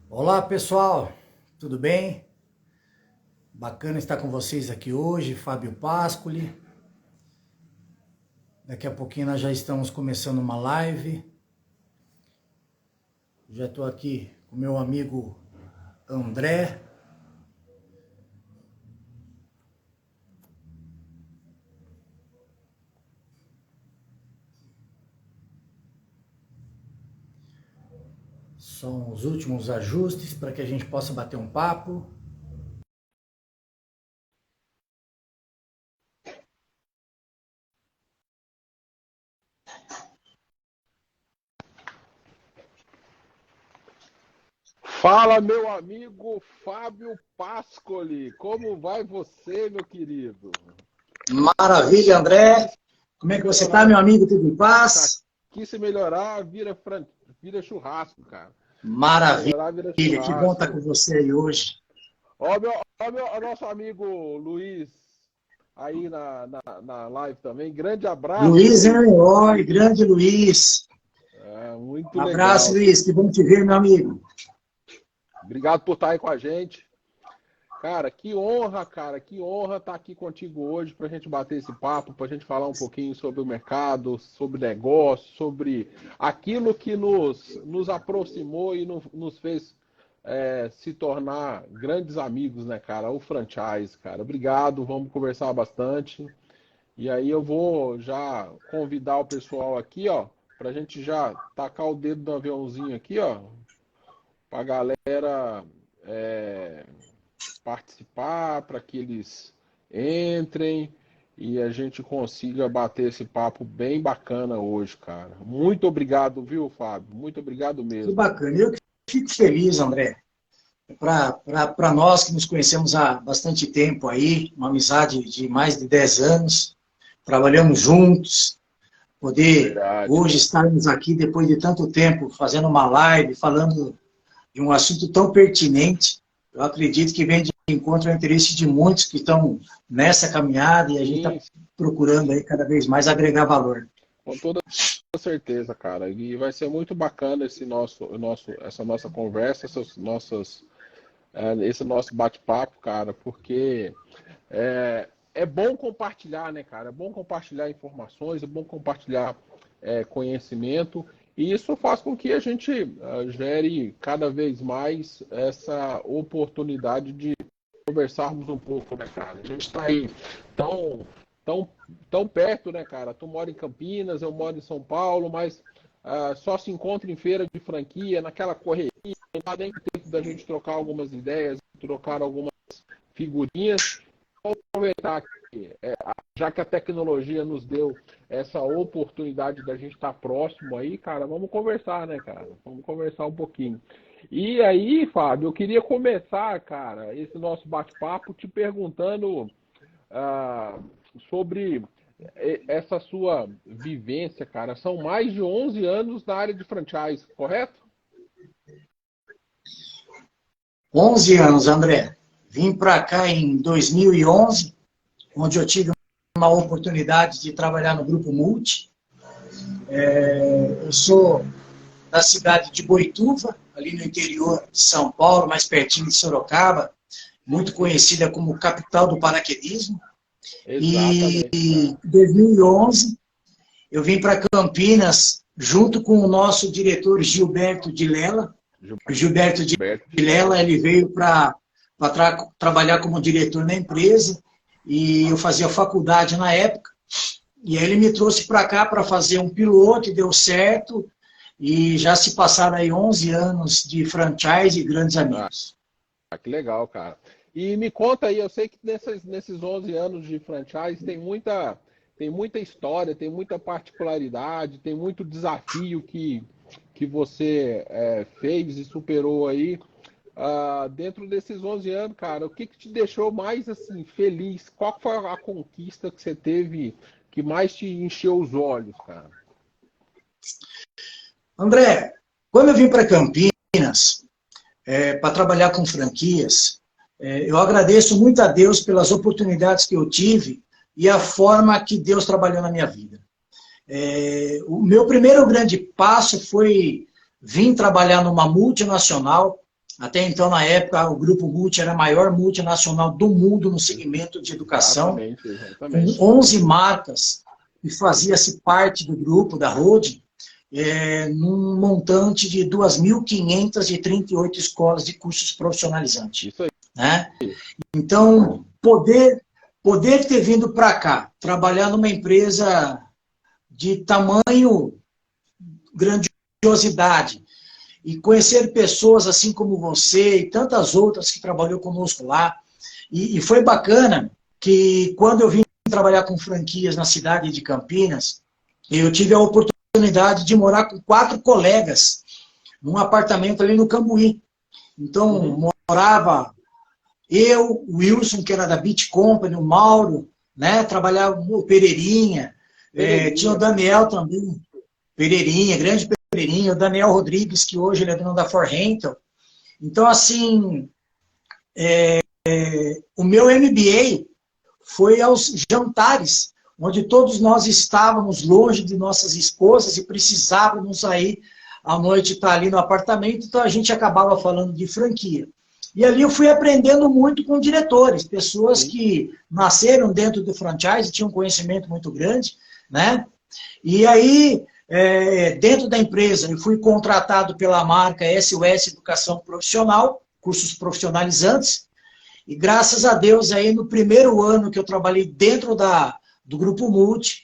Olá pessoal, tudo bem? Bacana estar com vocês aqui hoje, Fábio Pascoli. Daqui a pouquinho nós já estamos começando uma live. Já estou aqui com meu amigo André. São os últimos ajustes para que a gente possa bater um papo. Fala, meu amigo Fábio Pascoli, como vai você, meu querido? Maravilha, André. Como é que você está, Melhorar, meu amigo? Tudo em tá paz? aqui se melhorar, vira churrasco, cara. Se Maravilha, melhorar, vira que bom estar com churrasco. você aí hoje. Ó, nosso amigo Luiz aí na live também. Grande abraço, Luiz é um Luiz. herói, grande Luiz. Muito Um abraço, legal. Luiz, que bom te ver, meu amigo. Obrigado por estar aí com a gente. Cara, que honra estar aqui contigo hoje para a gente bater esse papo, para a gente falar um pouquinho sobre o mercado, sobre negócio, sobre aquilo que nos aproximou e nos fez se tornar grandes amigos, né, cara? O franchise, cara. Obrigado, vamos conversar bastante. E aí eu vou já convidar o pessoal aqui, ó, para a gente já tacar o dedo no aviãozinho aqui, ó, para a galera. é, Participar, para que eles entrem e a gente consiga bater esse papo bem bacana hoje, cara. Muito obrigado, viu, Fábio? Muito obrigado Que mesmo. bacana. Eu que fico feliz, André. Para nós que nos conhecemos há bastante tempo aí, uma amizade de mais de 10 anos, trabalhamos juntos, poder Verdade. hoje estarmos aqui depois de tanto tempo fazendo uma live, falando de um assunto tão pertinente, eu acredito que vem de encontro ao interesse de muitos que estão nessa caminhada e a gente está Sim, procurando aí cada vez mais agregar valor. com toda certeza, cara. E vai ser muito bacana essa nossa conversa, esse nosso bate-papo, cara, porque é bom compartilhar, né, cara? É bom compartilhar informações, é bom compartilhar conhecimento, e isso faz com que a gente gere cada vez mais essa oportunidade de conversarmos um pouco, né, cara? A gente está aí tão, tão, tão perto, né, cara? Tu mora em Campinas, eu moro em São Paulo, mas só se encontra em feira de franquia, naquela correria, não dá nem tempo da gente trocar algumas ideias, trocar algumas figurinhas. Vamos aproveitar aqui, já que a tecnologia nos deu essa oportunidade da gente estar próximo aí, cara, vamos conversar, né, cara? Vamos conversar um pouquinho. E aí, Fábio, eu queria começar, cara, esse nosso bate-papo te perguntando ah, sobre essa sua vivência, cara. São mais de 11 anos na área de franchise, correto? 11 anos, André. Vim para cá em 2011, onde eu tive uma oportunidade de trabalhar no Grupo Multi. Eu sou da cidade de Boituva, ali no interior de São Paulo, mais pertinho de Sorocaba, muito conhecida como capital do paraquedismo. E Exatamente, em cara. 2011 eu vim para Campinas junto com o nosso diretor Gilberto de Lela. O Gilberto de Gilberto de Lela, Lela. ele veio para trabalhar como diretor na empresa e eu fazia faculdade na época. E aí ele me trouxe para cá para fazer um piloto e deu certo. E já se passaram aí 11 anos de franchise e grandes Ah, amigos. que legal, cara. E me conta aí, eu sei que nesses 11 anos de franchise tem muita história, tem muita particularidade, tem muito desafio que você fez e superou aí. Dentro desses 11 anos, cara, o que te deixou mais assim feliz? Qual foi a conquista que você teve que mais te encheu os olhos, cara? André, quando eu vim para Campinas para trabalhar com franquias, eu agradeço muito a Deus pelas oportunidades que eu tive e a forma que Deus trabalhou na minha vida. O meu primeiro grande passo foi vir trabalhar numa multinacional Até então, na época, o Grupo Multi era a maior multinacional do mundo no segmento de educação, exatamente. com 11 marcas, e fazia-se parte do grupo, da holding, num montante de 2.538 escolas de cursos profissionalizantes. Isso aí. Né? Então, poder ter vindo para cá, trabalhar numa empresa de tamanho, grandiosidade, e conhecer pessoas assim como você e tantas outras que trabalhou conosco lá. E foi bacana que quando eu vim trabalhar com franquias na cidade de Campinas, eu tive a oportunidade de morar com 4 colegas num apartamento ali no Cambuí. Então, morava eu, o Wilson, que era da Beat Company, o Mauro, né, trabalhava o Pereirinha, tinha o Daniel também, Pereirinha, grande Pereirinha, o Daniel Rodrigues, que hoje ele é dono da For Rental. Então, assim, o meu MBA foi aos jantares, onde todos nós estávamos longe de nossas esposas e precisávamos aí, à noite, estar ali no apartamento, então a gente acabava falando de franquia. E ali eu fui aprendendo muito com diretores, pessoas que nasceram dentro do franchise, tinham um conhecimento muito grande, né? E aí, dentro da empresa, eu fui contratado pela marca SOS Educação Profissional, cursos profissionalizantes, e graças a Deus, aí no primeiro ano que eu trabalhei dentro do Grupo Multi,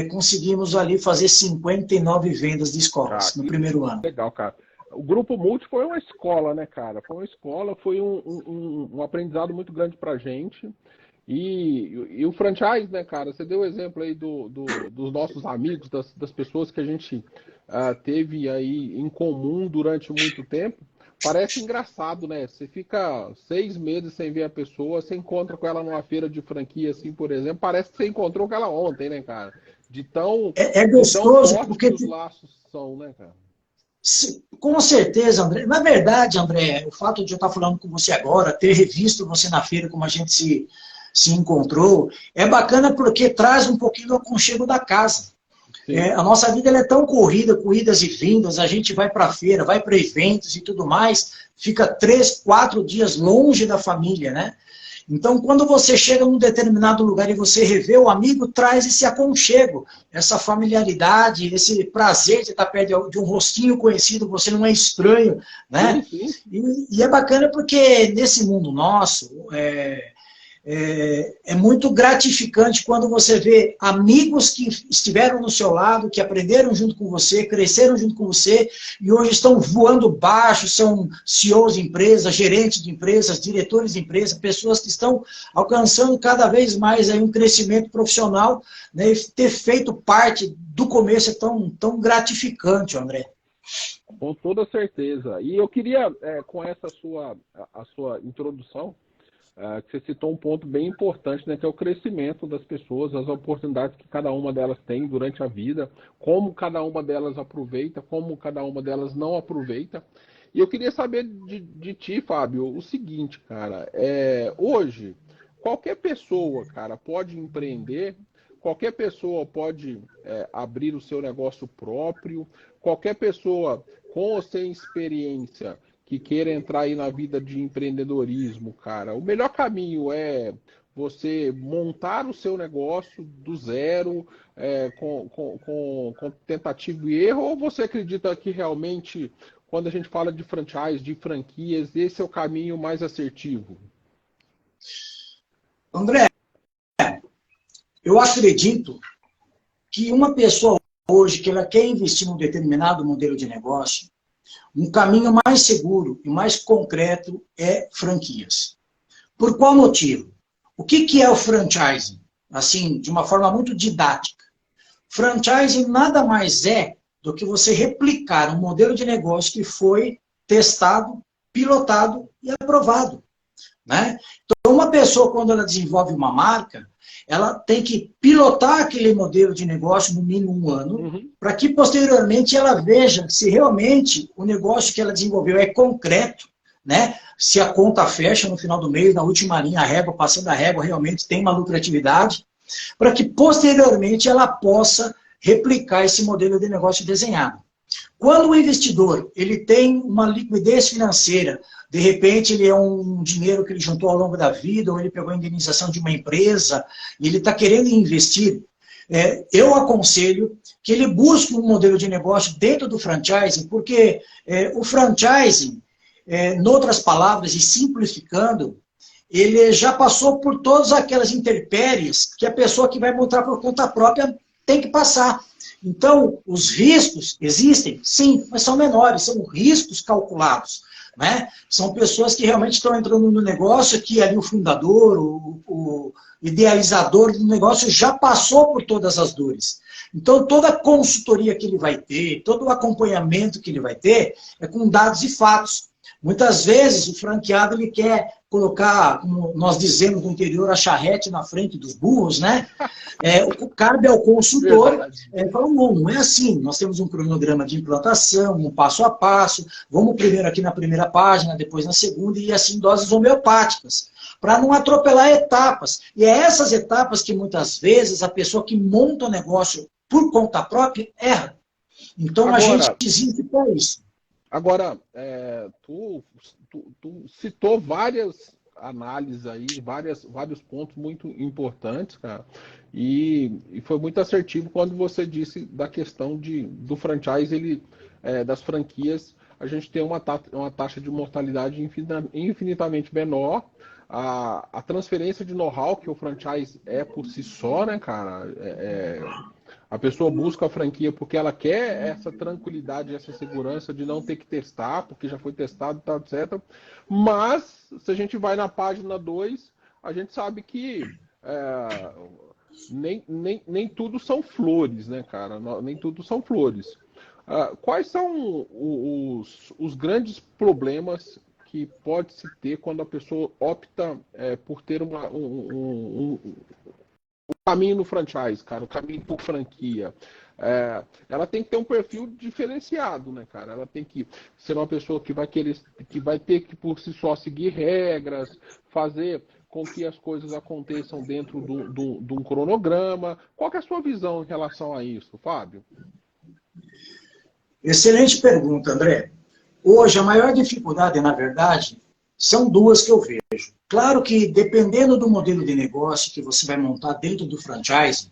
conseguimos ali fazer 59 vendas de escolas no primeiro ano. Legal, cara. O Grupo Multi foi uma escola, né, cara? Foi uma escola, foi um aprendizado muito grande pra gente. E o franchise, né, cara? Você deu o exemplo aí dos nossos amigos, das pessoas que a gente teve aí em comum durante muito tempo. Parece engraçado, né? Você fica 6 meses sem ver a pessoa, você encontra com ela numa feira de franquia, assim, por exemplo, parece que você encontrou com ela ontem, né, cara? De tão gostoso, forte porque que os laços são, né, cara? Com certeza, André. Na verdade, André, o fato de eu estar falando com você agora, ter revisto você na feira, como a gente se encontrou, é bacana porque traz um pouquinho do aconchego da casa. A nossa vida ela é tão corrida, corridas e vindas, a gente vai para a feira, vai para eventos e tudo mais, fica 3, 4 dias longe da família, né? Então, quando você chega num determinado lugar e você revê o amigo, traz esse aconchego, essa familiaridade, esse prazer de estar perto de um rostinho conhecido, você não é estranho, né? E é bacana porque nesse mundo nosso, é muito gratificante quando você vê amigos que estiveram do seu lado, que aprenderam junto com você, cresceram junto com você, e hoje estão voando baixo, são CEOs de empresas, gerentes de empresas, diretores de empresas, pessoas que estão alcançando cada vez mais aí um crescimento profissional, né, e ter feito parte do começo é tão gratificante, André. Com toda certeza. E eu queria, com essa a sua introdução, que você citou um ponto bem importante, né, que é o crescimento das pessoas, as oportunidades que cada uma delas tem durante a vida, como cada uma delas aproveita, como cada uma delas não aproveita. E eu queria saber de ti, Fábio, o seguinte, cara, hoje, qualquer pessoa, cara, pode empreender, qualquer pessoa pode abrir o seu negócio próprio, qualquer pessoa com ou sem experiência que queira entrar aí na vida de empreendedorismo, cara, o melhor caminho é você montar o seu negócio do zero, com tentativa e erro, ou você acredita que realmente, quando a gente fala de franchise, de franquias, esse é o caminho mais assertivo? André, eu acredito que uma pessoa hoje que ela quer investir num determinado modelo de negócio, um caminho mais seguro e mais concreto é franquias. Por qual motivo? O que é o franchising? Assim, de uma forma muito didática. Franchising nada mais é do que você replicar um modelo de negócio que foi testado, pilotado e aprovado. Né? Então, uma pessoa, quando ela desenvolve uma marca, ela tem que pilotar aquele modelo de negócio no mínimo 1 ano, para que posteriormente ela veja se realmente o negócio que ela desenvolveu é concreto, né? Se a conta fecha no final do mês, na última linha, a régua, passando a régua, realmente tem uma lucratividade, para que posteriormente ela possa replicar esse modelo de negócio desenhado. Quando o investidor ele tem uma liquidez financeira, de repente ele é um dinheiro que ele juntou ao longo da vida, ou ele pegou a indenização de uma empresa, e ele está querendo investir, eu aconselho que ele busque um modelo de negócio dentro do franchising, porque o franchising, em outras palavras, e simplificando, ele já passou por todas aquelas intempéries que a pessoa que vai montar por conta própria tem que passar. Então, os riscos existem? Sim, mas são menores, são riscos calculados. Né? São pessoas que realmente estão entrando no negócio, que ali o fundador, o idealizador do negócio já passou por todas as dores. Então, toda a consultoria que ele vai ter, todo o acompanhamento que ele vai ter, é com dados e fatos. Muitas vezes o franqueado ele quer colocar, como nós dizemos no interior, a charrete na frente dos burros, né? Cabe ao consultor falar, não é assim, nós temos um cronograma de implantação, um passo a passo, vamos primeiro aqui na primeira página, depois na segunda, e assim doses homeopáticas, para não atropelar etapas. E é essas etapas que muitas vezes a pessoa que monta o negócio por conta própria erra. Então agora, a gente desinfita isso. Agora, tu citou várias análises aí, vários pontos muito importantes, cara, e foi muito assertivo quando você disse da questão do franchise, das franquias, a gente tem uma taxa de mortalidade infinitamente menor, a transferência de know-how que o franchise é por si só, né, cara, a pessoa busca a franquia porque ela quer essa tranquilidade, essa segurança de não ter que testar, porque já foi testado, tá, etc. Mas, se a gente vai na página 2, a gente sabe que nem tudo são flores, né, cara? Nem tudo são flores. Quais são os grandes problemas que pode-se ter quando a pessoa opta por ter o caminho no franchise, cara, o caminho por franquia? Ela tem que ter um perfil diferenciado, né, cara? Ela tem que ser uma pessoa que vai ter que por si só seguir regras, fazer com que as coisas aconteçam dentro de um cronograma. Qual que é a sua visão em relação a isso, Fábio? Excelente pergunta, André. Hoje, a maior dificuldade, na verdade, são duas que eu vejo. Claro que, dependendo do modelo de negócio que você vai montar dentro do franchise,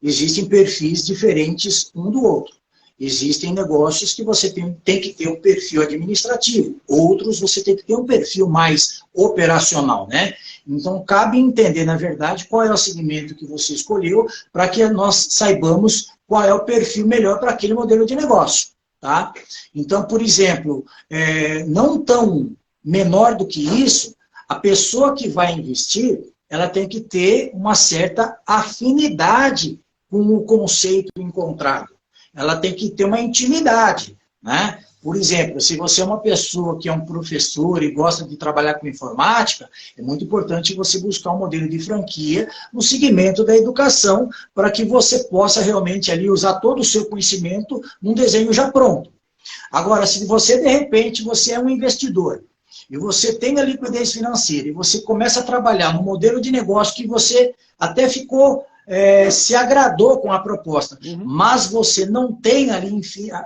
existem perfis diferentes um do outro. Existem negócios que você tem que ter um perfil administrativo, outros você tem que ter um perfil mais operacional, né? Então, cabe entender, na verdade, qual é o segmento que você escolheu para que nós saibamos qual é o perfil melhor para aquele modelo de negócio, tá? Então, por exemplo, não tão menor do que isso, a pessoa que vai investir, ela tem que ter uma certa afinidade com o conceito encontrado. Ela tem que ter uma intimidade, né? Por exemplo, se você é uma pessoa que é um professor e gosta de trabalhar com informática, é muito importante você buscar um modelo de franquia no segmento da educação, para que você possa realmente ali usar todo o seu conhecimento num desenho já pronto. Agora, se você, de repente, você é um investidor, e você tem a liquidez financeira, e você começa a trabalhar no modelo de negócio que você até ficou, se agradou com a proposta, mas você não tem ali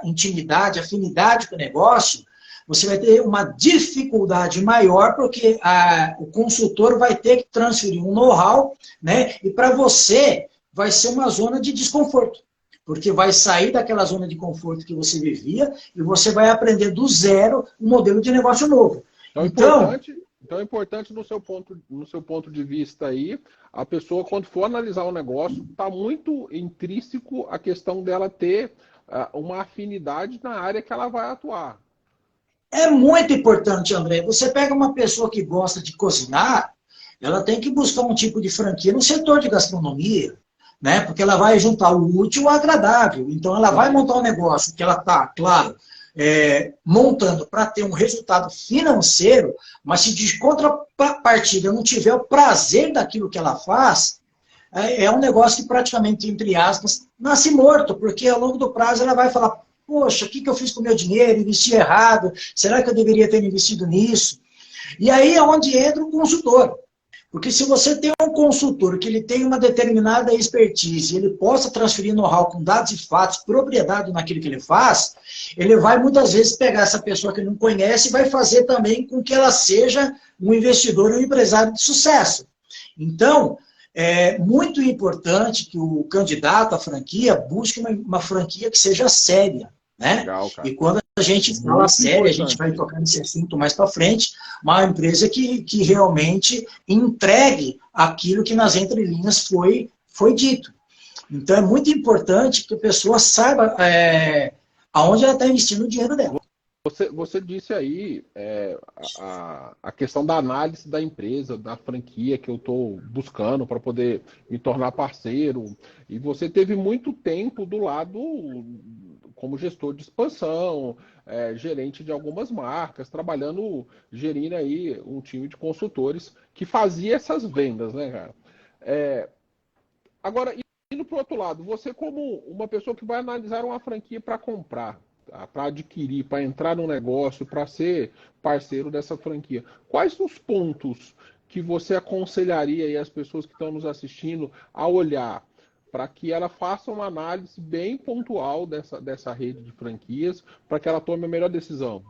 intimidade, afinidade com o negócio, você vai ter uma dificuldade maior, porque o consultor vai ter que transferir um know-how, né? E para você vai ser uma zona de desconforto, porque vai sair daquela zona de conforto que você vivia e você vai aprender do zero um modelo de negócio novo. Então é importante no seu ponto de vista aí, a pessoa, quando for analisar um negócio, está muito intrínseco a questão dela ter uma afinidade na área que ela vai atuar. É muito importante, André. Você pega uma pessoa que gosta de cozinhar, ela tem que buscar um tipo de franquia no setor de gastronomia, né? Porque ela vai juntar o útil ao agradável. Então ela vai montar um negócio que ela está, claro, montando para ter um resultado financeiro, mas se de contrapartida não tiver o prazer daquilo que ela faz, é um negócio que praticamente, entre aspas, nasce morto, porque ao longo do prazo ela vai falar, poxa, o que eu fiz com o meu dinheiro? Investi errado, será que eu deveria ter investido nisso? E aí é onde entra o consultor. Porque se você tem um consultor que ele tem uma determinada expertise, ele possa transferir know-how com dados e fatos, propriedade naquilo que ele faz, ele vai muitas vezes pegar essa pessoa que não conhece e vai fazer também com que ela seja um investidor e um empresário de sucesso. Então, é muito importante que o candidato à franquia busque uma franquia que seja séria, né? Legal, cara. E quando a gente fala séria, a gente vai tocar nesse assunto mais para frente, uma empresa que realmente entregue aquilo que nas entrelinhas foi dito. Então é muito importante que a pessoa saiba aonde ela está investindo o dinheiro dela. Você disse aí a questão da análise da empresa, da franquia que eu estou buscando para poder me tornar parceiro. E você teve muito tempo do lado como gestor de expansão, gerente de algumas marcas, gerindo aí um time de consultores que fazia essas vendas, né, cara? Agora, indo para o outro lado, você como uma pessoa que vai analisar uma franquia para comprar, para adquirir, para entrar no negócio, para ser parceiro dessa franquia. Quais os pontos que você aconselharia aí as pessoas que estão nos assistindo a olhar para que ela faça uma análise bem pontual dessa rede de franquias, para que ela tome a melhor decisão?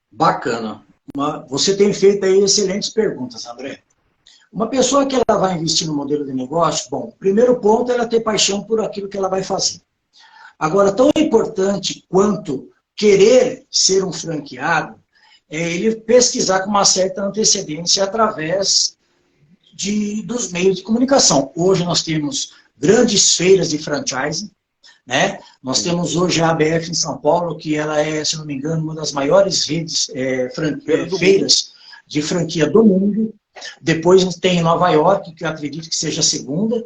Bacana. Você tem feito aí excelentes perguntas, André. Uma pessoa que ela vai investir no modelo de negócio, bom, primeiro ponto é ela ter paixão por aquilo que ela vai fazer. Agora, tão importante quanto querer ser um franqueado, é ele pesquisar com uma certa antecedência através dos meios de comunicação. Hoje nós temos grandes feiras de franchising, né? Nós temos hoje a ABF em São Paulo, que ela é, se não me engano, uma das maiores redes feiras de franquia do mundo. Depois tem em Nova York, que eu acredito que seja a segunda.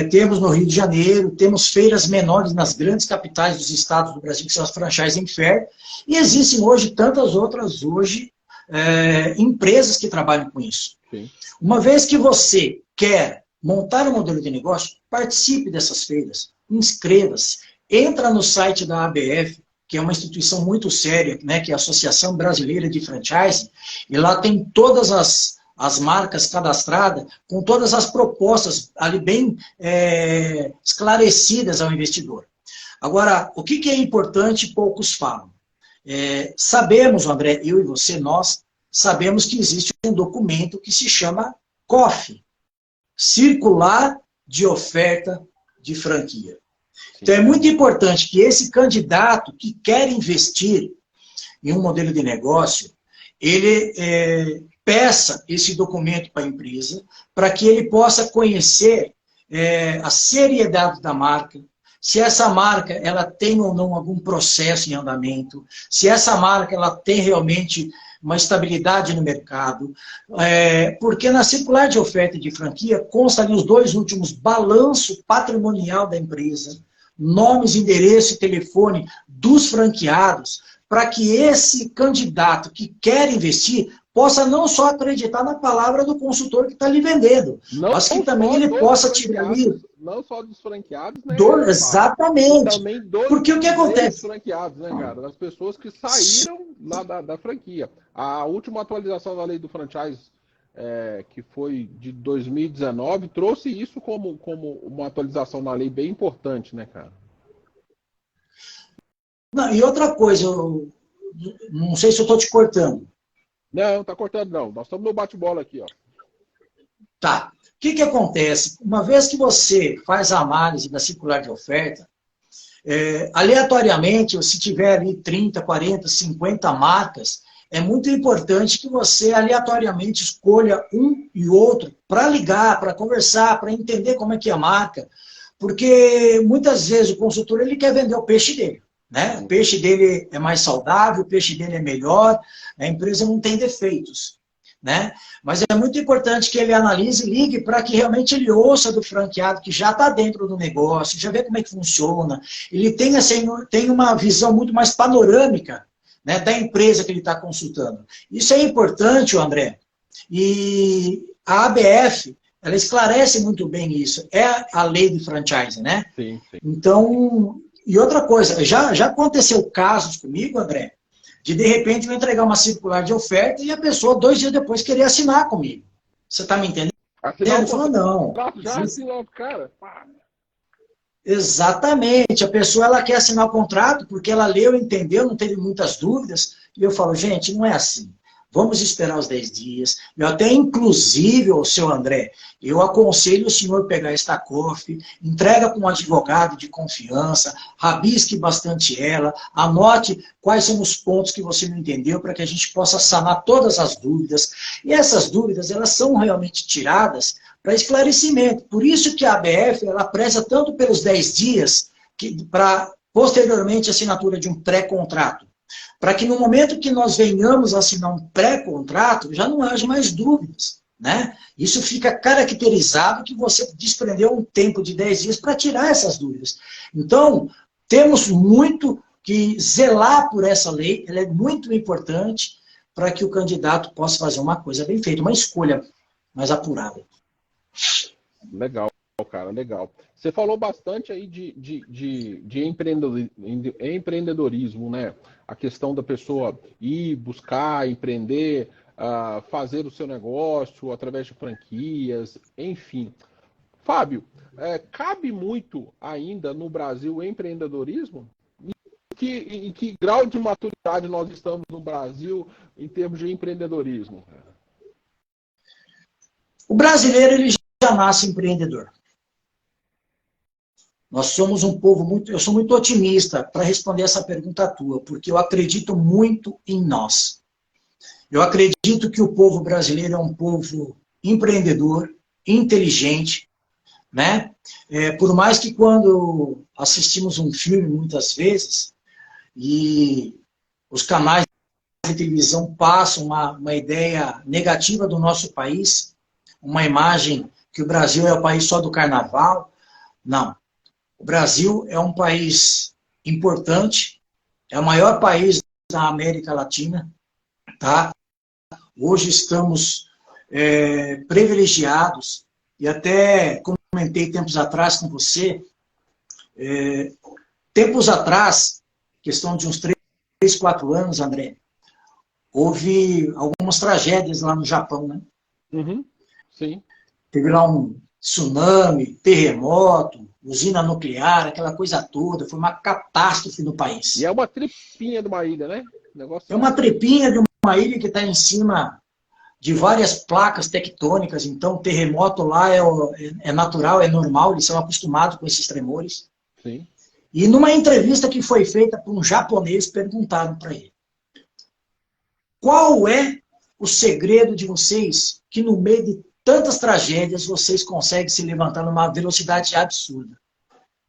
Temos no Rio de Janeiro, temos feiras menores nas grandes capitais dos estados do Brasil, que são as Franchising Fair, e existem hoje tantas outras empresas que trabalham com isso. Sim. Uma vez que você quer montar um modelo de negócio, participe dessas feiras, inscreva-se, entra no site da ABF, que é uma instituição muito séria, né, que é a Associação Brasileira de Franchising, e lá tem todas as marcas cadastradas, com todas as propostas ali bem esclarecidas ao investidor. Agora, o que é importante, poucos falam. Sabemos, André, eu e você, nós sabemos que existe um documento que se chama COF, Circular de Oferta de Franquia. Então, é muito importante que esse candidato que quer investir em um modelo de negócio, ele peça esse documento para a empresa, para que ele possa conhecer a seriedade da marca, se essa marca ela tem ou não algum processo em andamento, se essa marca ela tem realmente uma estabilidade no mercado, porque na circular de oferta de franquia consta ali os 2 últimos balanço patrimonial da empresa, nomes, endereço e telefone dos franqueados, para que esse candidato que quer investir possa não só acreditar na palavra do consultor que está lhe vendendo, mas que também ele possa tirar ali... Não só dos franqueados, né? Exatamente. Também porque o que acontece? Franqueados, né, cara? Das pessoas que saíram lá da franquia. A última atualização da lei do franchise, que foi de 2019, trouxe isso como uma atualização na lei bem importante, né, cara? Não, e outra coisa, eu não sei se eu estou te cortando. Não, tá cortando não. Nós estamos no bate-bola aqui, ó. Tá. O que acontece? Uma vez que você faz a análise da circular de oferta, aleatoriamente, se tiver ali 30, 40, 50 marcas, é muito importante que você aleatoriamente escolha um e outro para ligar, para conversar, para entender como é que é a marca, porque muitas vezes o consultor ele quer vender o peixe dele. Né? O peixe dele é mais saudável, o peixe dele é melhor, a empresa não tem defeitos. Né? Mas é muito importante que ele analise e ligue para que realmente ele ouça do franqueado que já está dentro do negócio, já vê como é que funciona, ele tem uma visão muito mais panorâmica, né, da empresa que ele está consultando. Isso é importante, André, e a ABF, ela esclarece muito bem isso, é a lei de franchise, né? Sim. Então, e outra coisa, já aconteceu casos comigo, André, de repente eu entregar uma circular de oferta e a pessoa 2 dias depois querer assinar comigo. Você está me entendendo? Assinar Ele o falou, não. contrato já, assinar o cara. Exatamente. A pessoa ela quer assinar o contrato porque ela leu, entendeu, não teve muitas dúvidas. E eu falo, gente, não é assim. Vamos esperar os 10 dias. Eu até, inclusive, o seu André, eu aconselho o senhor pegar esta COF, entrega para um advogado de confiança, rabisque bastante ela, anote quais são os pontos que você não entendeu para que a gente possa sanar todas as dúvidas. E essas dúvidas, elas são realmente tiradas para esclarecimento. Por isso que a ABF, ela preza tanto pelos 10 dias, para, posteriormente, a assinatura de um pré-contrato. Para que no momento que nós venhamos a assinar um pré-contrato, já não haja mais dúvidas. Né? Isso fica caracterizado que você desprendeu um tempo de 10 dias para tirar essas dúvidas. Então, temos muito que zelar por essa lei, ela é muito importante para que o candidato possa fazer uma coisa bem feita, uma escolha mais apurada. Legal, cara, legal. Você falou bastante aí de empreendedorismo, né? A questão da pessoa ir buscar, empreender, fazer o seu negócio através de franquias, enfim. Fábio, cabe muito ainda no Brasil o empreendedorismo? Em que grau de maturidade nós estamos no Brasil em termos de empreendedorismo? O brasileiro, ele já nasce empreendedor. Nós somos um povo muito... Eu sou muito otimista para responder essa pergunta tua, porque eu acredito muito em nós. Eu acredito que o povo brasileiro é um povo empreendedor, inteligente, né? Por mais que quando assistimos um filme, muitas vezes, e os canais de televisão passam uma ideia negativa do nosso país, uma imagem que o Brasil é o país só do carnaval, não. O Brasil é um país importante, é o maior país da América Latina, tá? Hoje estamos privilegiados, e até comentei tempos atrás com você, tempos atrás, questão de uns 3, 4 anos, André, houve algumas tragédias lá no Japão, né? Uhum, sim. Teve lá um tsunami, terremoto, usina nuclear, aquela coisa toda. Foi uma catástrofe no país. E é uma tripinha de uma ilha, né? É uma tripinha de uma ilha que está em cima de várias placas tectônicas. Então, o terremoto lá é natural, é normal, eles são acostumados com esses tremores. Sim. E numa entrevista que foi feita por um japonês, perguntaram para ele: qual é o segredo de vocês que no meio de tantas tragédias vocês conseguem se levantar numa velocidade absurda?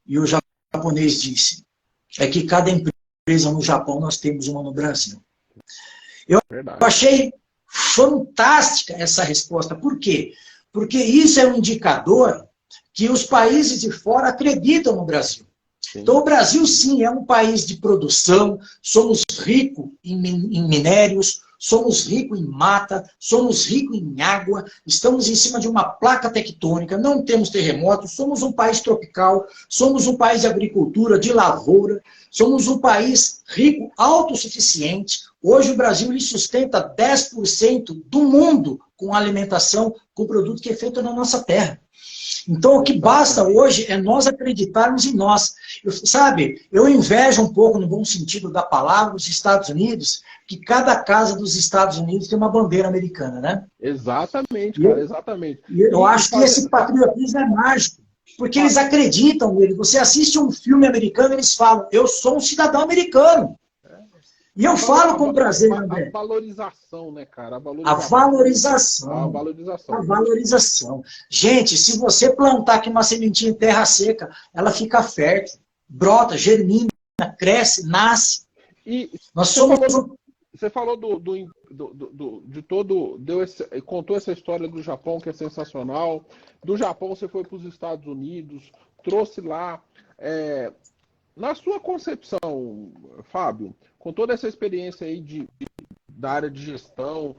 E o japonês disse, é que cada empresa no Japão, nós temos uma no Brasil. Eu achei fantástica essa resposta. Por quê? Porque isso é um indicador que os países de fora acreditam no Brasil. Sim. Então, o Brasil, sim, é um país de produção, somos ricos em minérios, somos ricos em mata, somos ricos em água, estamos em cima de uma placa tectônica, não temos terremotos, somos um país tropical, somos um país de agricultura, de lavoura, somos um país rico, autossuficiente. Hoje o Brasil ele sustenta 10% do mundo com alimentação, com produto que é feito na nossa terra. Então, o que basta hoje é nós acreditarmos em nós. Eu invejo um pouco, no bom sentido da palavra, os Estados Unidos, que cada casa dos Estados Unidos tem uma bandeira americana, né? Exatamente, cara, exatamente. Eu acho que esse patriotismo é mágico, porque eles acreditam nele. Você assiste um filme americano, eles falam, eu sou um cidadão americano. E eu falo com prazer, André. A valorização, né, cara? A valorização. Gente, se você plantar aqui uma sementinha em terra seca, ela fica fértil, brota, germina, cresce, nasce. E nós somos... Você falou contou essa história do Japão, que é sensacional. Do Japão você foi para os Estados Unidos, trouxe lá... Na sua concepção, Fábio, com toda essa experiência aí da área de gestão,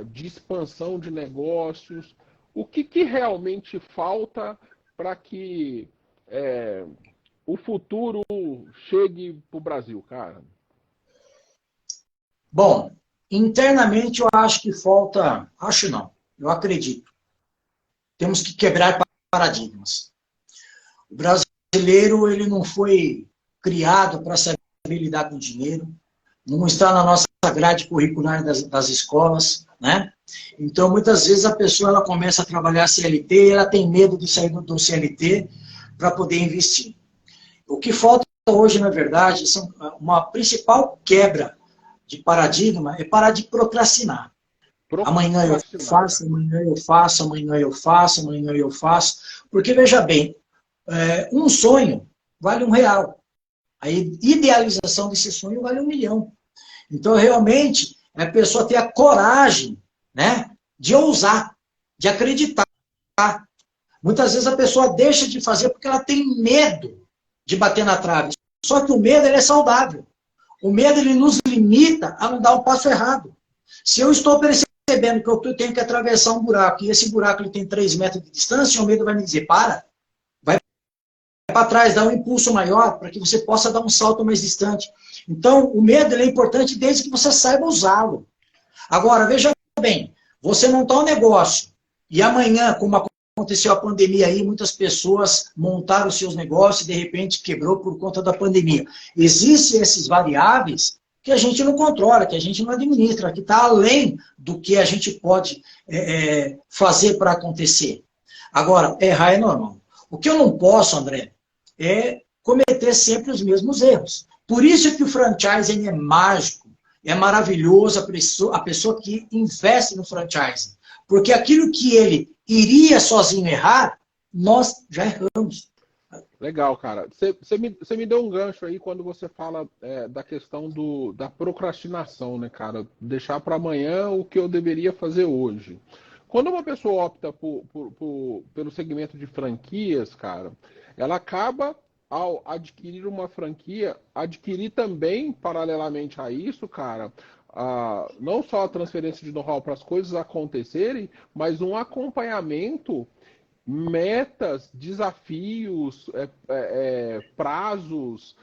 de expansão de negócios, o que realmente falta para que o futuro chegue para o Brasil, cara? Bom, internamente eu acho que falta... Acho não. eu acredito. Temos que quebrar paradigmas. O brasileiro, ele não foi criado para saber lidar com dinheiro, não está na nossa grade curricular das escolas, né? Então, muitas vezes a pessoa ela começa a trabalhar CLT e ela tem medo de sair do CLT para poder investir. O que falta hoje, na verdade, uma principal quebra de paradigma é parar de procrastinar. Amanhã eu faço, amanhã eu faço, amanhã eu faço, amanhã eu faço. Porque, veja bem, um sonho vale R$1. A idealização desse sonho vale R$1.000.000. Então, realmente, a pessoa ter a coragem, né, de ousar, de acreditar. Muitas vezes a pessoa deixa de fazer porque ela tem medo de bater na trave. Só que o medo ele é saudável. O medo ele nos limita a não dar um passo errado. Se eu estou percebendo que eu tenho que atravessar um buraco e esse buraco ele tem 3 metros de distância, o medo vai me dizer, para para trás, dá um impulso maior para que você possa dar um salto mais distante. Então, o medo ele é importante desde que você saiba usá-lo. Agora, veja bem, você montar um negócio e amanhã, como aconteceu a pandemia aí, muitas pessoas montaram seus negócios e de repente quebrou por conta da pandemia. Existem esses variáveis que a gente não controla, que a gente não administra, que está além do que a gente pode fazer para acontecer. Agora, errar é normal. O que eu não posso, André, é cometer sempre os mesmos erros. Por isso que o franchising é mágico, é maravilhoso a pessoa que investe no franchising. Porque aquilo que ele iria sozinho errar, nós já erramos. Legal, cara. Você me deu um gancho aí quando você fala da questão da procrastinação, né, cara? Deixar para amanhã o que eu deveria fazer hoje. Quando uma pessoa opta pelo segmento de franquias, cara, ela acaba, ao adquirir uma franquia, adquirir também, paralelamente a isso, cara, não só a transferência de know-how para as coisas acontecerem, mas um acompanhamento, metas, desafios, prazos,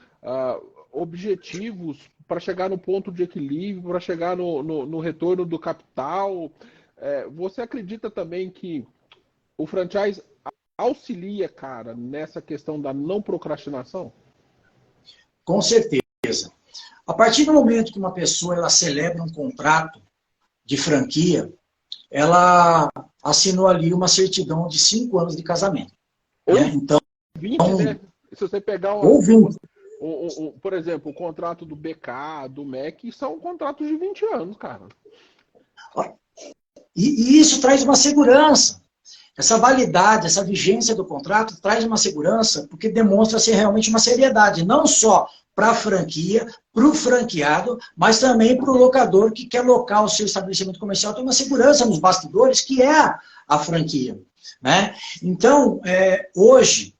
objetivos para chegar no ponto de equilíbrio, para chegar no retorno do capital. Você acredita também que o franchise auxilia, cara, nessa questão da não procrastinação? Com certeza. A partir do momento que uma pessoa ela celebra um contrato de franquia, ela assinou ali uma certidão de 5 anos de casamento. Ou né? Então, 20, né? Se você pegar por exemplo, o contrato do BK, do MEC, são contratos de 20 anos, cara. E isso traz uma segurança. Essa validade, essa vigência do contrato traz uma segurança porque demonstra ser realmente uma seriedade, não só para a franquia, para o franqueado, mas também para o locador que quer locar o seu estabelecimento comercial, tem uma segurança nos bastidores que é a franquia. Né? Então, hoje,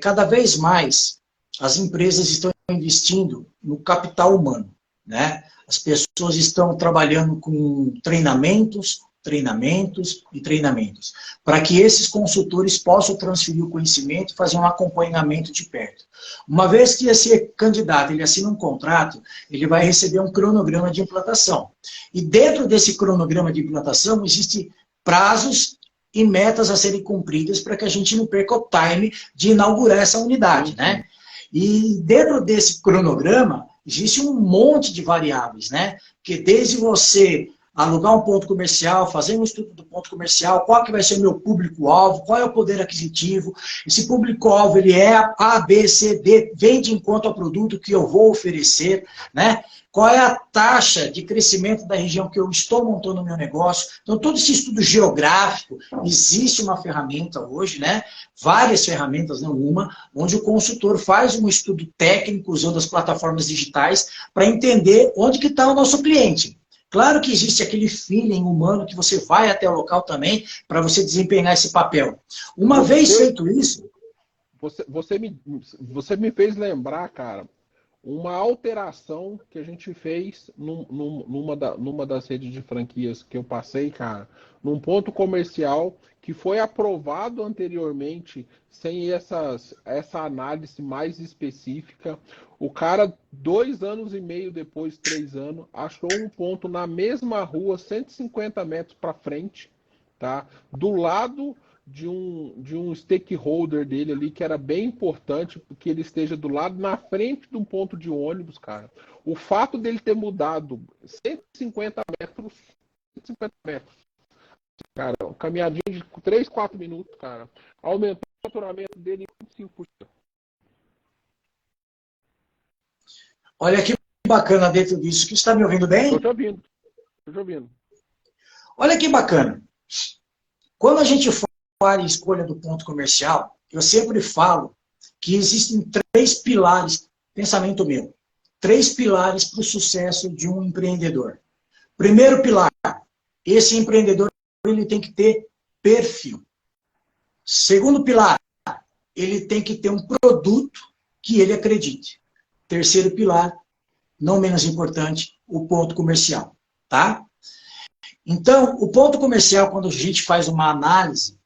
cada vez mais, as empresas estão investindo no capital humano. Né? As pessoas estão trabalhando com treinamentos, para que esses consultores possam transferir o conhecimento e fazer um acompanhamento de perto. Uma vez que esse candidato ele assina um contrato, ele vai receber um cronograma de implantação. E dentro desse cronograma de implantação, existem prazos e metas a serem cumpridas para que a gente não perca o time de inaugurar essa unidade. Né? E dentro desse cronograma, existe um monte de variáveis, né? Que desde você alugar um ponto comercial, fazer um estudo do ponto comercial, qual que vai ser o meu público-alvo, qual é o poder aquisitivo, esse público-alvo ele é A, B, C, D, vem de encontro ao produto que eu vou oferecer, né? Qual é a taxa de crescimento da região que eu estou montando no meu negócio. Então, todo esse estudo geográfico, existe uma ferramenta hoje, né? Várias ferramentas, não uma, onde o consultor faz um estudo técnico usando as plataformas digitais para entender onde que está o nosso cliente. Claro que existe aquele feeling humano que você vai até o local também para você desempenhar esse papel. Uma vez feito isso... Você me fez lembrar, cara, uma alteração que a gente fez numa das redes de franquias que eu passei, cara, num ponto comercial que foi aprovado anteriormente, sem essa análise mais específica. O cara, 2 anos e meio depois, 3 anos, achou um ponto na mesma rua, 150 metros para frente, tá? Do lado de um stakeholder dele ali, que era bem importante que ele esteja do lado, na frente de um ponto de ônibus, cara. O fato dele ter mudado 150 metros, 150 metros, cara, uma caminhadinha de 3, 4 minutos, cara, aumentou o faturamento dele em 25%. Olha que bacana dentro disso. Que está me ouvindo bem? Estou te ouvindo, estou te ouvindo. Olha que bacana. Quando a gente fala em escolha do ponto comercial, eu sempre falo que existem 3 pilares, pensamento meu, 3 pilares para o sucesso de um empreendedor. Primeiro pilar, esse empreendedor ele tem que ter perfil. Segundo pilar, ele tem que ter um produto que ele acredite. Terceiro pilar, não menos importante, o ponto comercial, tá? Então, o ponto comercial, quando a gente faz uma análise,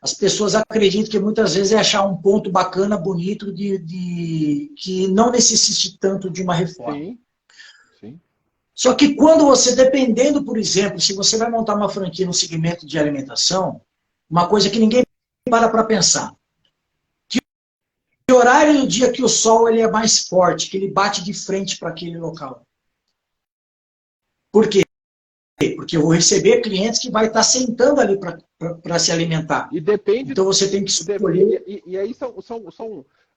as pessoas acreditam que muitas vezes é achar um ponto bacana, bonito, que não necessite tanto de uma reforma. Sim, sim. Só que quando você, dependendo, por exemplo, se você vai montar uma franquia no segmento de alimentação, uma coisa que ninguém para pensar. Que horário do dia que o sol ele é mais forte, que ele bate de frente para aquele local? Por quê? Porque eu vou receber clientes que vai estar sentando ali para se alimentar. E depende. Então você tem que escolher. E aí são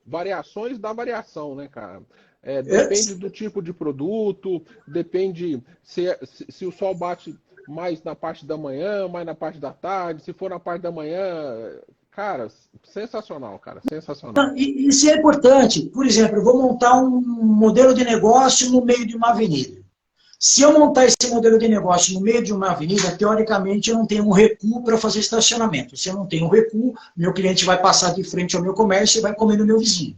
variações da variação, né, cara? Depende do tipo de produto, depende se o sol bate mais na parte da manhã, mais na parte da tarde, se for na parte da manhã. Cara, sensacional, cara, sensacional. Isso é importante. Por exemplo, eu vou montar um modelo de negócio no meio de uma avenida. Se eu montar esse modelo de negócio no meio de uma avenida, teoricamente eu não tenho um recuo para fazer estacionamento. Se eu não tenho um recuo, meu cliente vai passar de frente ao meu comércio e vai comer no meu vizinho.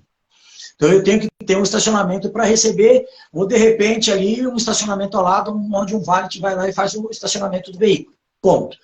Então eu tenho que ter um estacionamento para receber, ou de repente ali um estacionamento ao lado, onde um valet vai lá e faz o estacionamento do veículo. Ponto.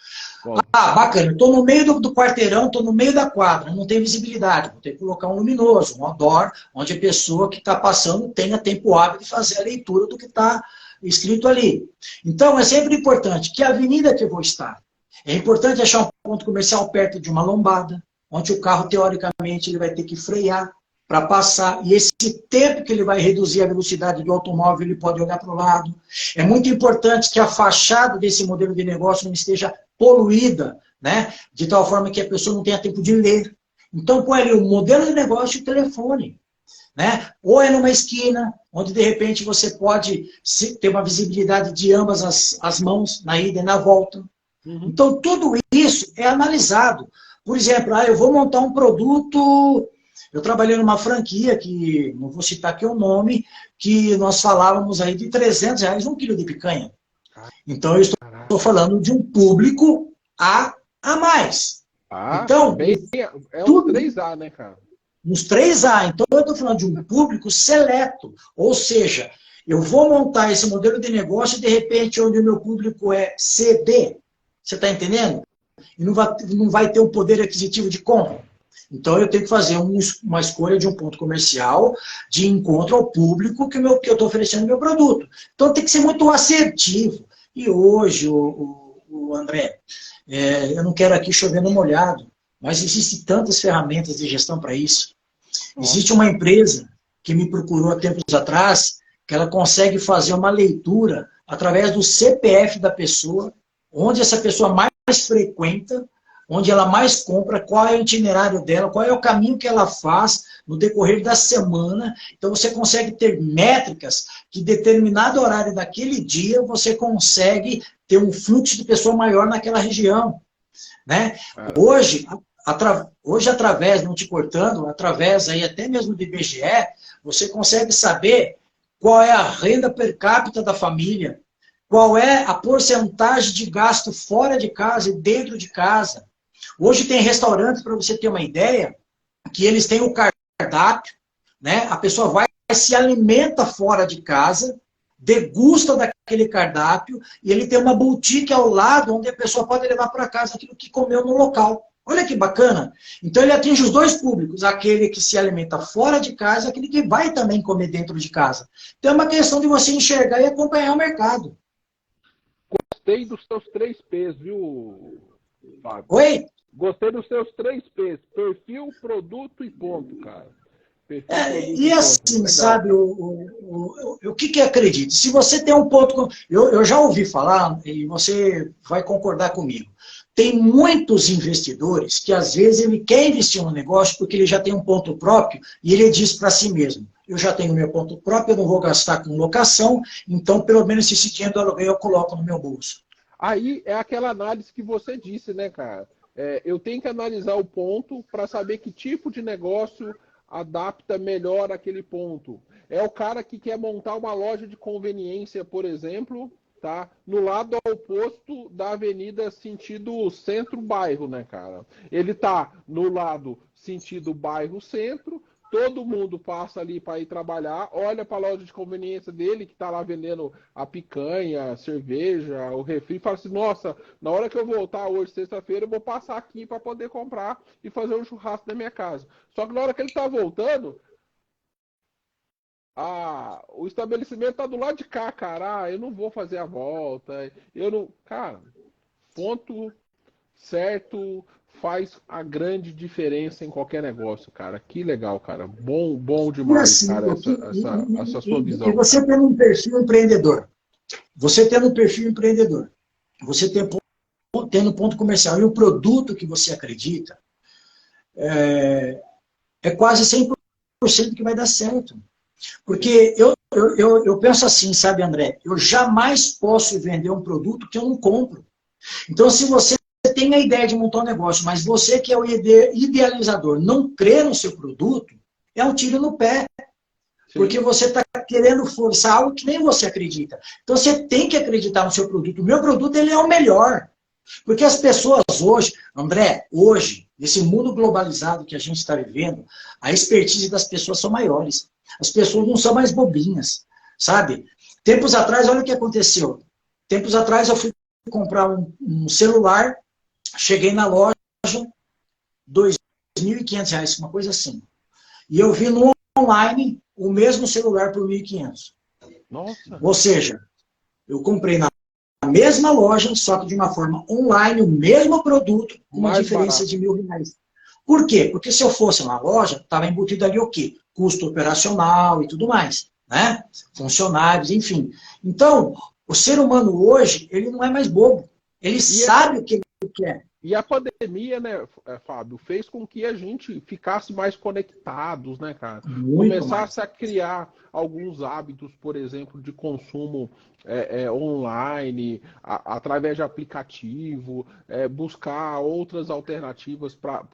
Ah, bacana, estou no meio do quarteirão, estou no meio da quadra, não tem visibilidade, vou ter que colocar um luminoso, um outdoor, onde a pessoa que está passando tenha tempo hábil de fazer a leitura do que está escrito ali. Então, é sempre importante que a avenida que eu vou estar. É importante achar um ponto comercial perto de uma lombada, onde o carro, teoricamente, ele vai ter que frear para passar. E esse tempo que ele vai reduzir a velocidade do automóvel, ele pode olhar para o lado. É muito importante que a fachada desse modelo de negócio não esteja poluída, né? De tal forma que a pessoa não tenha tempo de ler. Então, põe ali o modelo de negócio e o telefone. Né? Ou é numa esquina, onde de repente você pode ter uma visibilidade de ambas as mãos, na ida e na volta. Uhum. Então, tudo isso é analisado. Por exemplo, eu vou montar um produto. Eu trabalhei numa franquia, que não vou citar aqui o nome, que nós falávamos aí de R$300 um quilo de picanha. Então, eu estou falando de um público a mais. Então, é um 3A, né, cara? Uns 3A. Então, eu estou falando de um público seleto. Ou seja, eu vou montar esse modelo de negócio, de repente, onde o meu público é CD. Você está entendendo? E não vai ter um poder aquisitivo de compra. Então, eu tenho que fazer uma escolha de um ponto comercial de encontro ao público que eu estou oferecendo meu produto. Então, tem que ser muito assertivo. E hoje, o André, eu não quero aqui chover no molhado, mas existem tantas ferramentas de gestão para isso. Existe uma empresa que me procurou há tempos atrás, que ela consegue fazer uma leitura através do CPF da pessoa, onde essa pessoa mais frequenta, onde ela mais compra, qual é o itinerário dela, qual é o caminho que ela faz no decorrer da semana. Então você consegue ter métricas que determinado horário daquele dia você consegue ter um fluxo de pessoa maior naquela região. Né? Hoje, através, não te cortando, através aí até mesmo do IBGE, você consegue saber qual é a renda per capita da família, qual é a porcentagem de gasto fora de casa e dentro de casa. Hoje tem restaurantes, para você ter uma ideia, que eles têm o cardápio, né? A pessoa vai, se alimenta fora de casa, degusta daquele cardápio, e ele tem uma boutique ao lado, onde a pessoa pode levar para casa aquilo que comeu no local. Olha que bacana. Então ele atinge os dois públicos, aquele que se alimenta fora de casa e aquele que vai também comer dentro de casa. Então é uma questão de você enxergar e acompanhar o mercado. Gostei dos seus 3 P's, viu, Fábio. Oi? Gostei dos seus 3 P's. Perfil, produto e ponto, cara. Perfil, produto E e ponto. assim, Legal. sabe, o que acredito? Se você tem um ponto... Eu já ouvi falar, e você vai concordar comigo, tem muitos investidores que às vezes ele quer investir no negócio porque ele já tem um ponto próprio e ele diz para si mesmo, eu já tenho meu ponto próprio, eu não vou gastar com locação, então pelo menos esse dinheiro do aluguel eu coloco no meu bolso. Aí é aquela análise que você disse, né, cara? Eu tenho que analisar o ponto para saber que tipo de negócio adapta melhor aquele ponto. É o cara que quer montar uma loja de conveniência, por exemplo, tá? No lado oposto da avenida sentido centro-bairro, né, cara? Ele tá no lado sentido bairro-centro, todo mundo passa ali para ir trabalhar, olha para a loja de conveniência dele, que está lá vendendo a picanha, a cerveja, o refri, e fala assim, nossa, na hora que eu voltar hoje, sexta-feira, eu vou passar aqui para poder comprar e fazer um churrasco na minha casa. Só que na hora que ele está voltando, o estabelecimento está do lado de cá, cara. Eu não vou fazer a volta. Eu não. Cara, ponto certo faz a grande diferença em qualquer negócio, cara. Que legal, cara. Bom E demais, assim, cara, essa sua e visão, você cara. tendo um perfil empreendedor, você tendo um perfil empreendedor, você tendo ponto comercial e o produto que você acredita, é quase 100% que vai dar certo. Porque eu penso assim, sabe, André? Eu jamais posso vender um produto que eu não compro. Então, se você tem a ideia de montar um negócio, mas você que é o idealizador não crê no seu produto, é um tiro no pé. Porque Sim. você está querendo forçar algo que nem você acredita. Então, você tem que acreditar no seu produto. O meu produto ele é o melhor. Porque as pessoas hoje, André, hoje, nesse mundo globalizado que a gente está vivendo, a expertise das pessoas são maiores. As pessoas não são mais bobinhas, sabe? Tempos atrás, olha o que aconteceu. Tempos atrás eu fui comprar um celular, cheguei na loja, R$ 2.500, uma coisa assim. E eu vi no online o mesmo celular por 1.500. Nossa. Ou seja, eu comprei na mesma loja, só que de uma forma online, o mesmo produto, com uma Mais diferença barato. de R$ 1.000. Por quê? Porque se eu fosse na loja, estava embutido ali o quê? Custo operacional e tudo mais, né? Funcionários, enfim. Então, o ser humano hoje, ele não é mais bobo. Ele sabe o que ele quer. E a pandemia, né, Fábio, fez com que a gente ficasse mais conectados, né, cara? Muito mais. Começasse a criar alguns hábitos, por exemplo, de consumo online, através de aplicativo, buscar outras alternativas para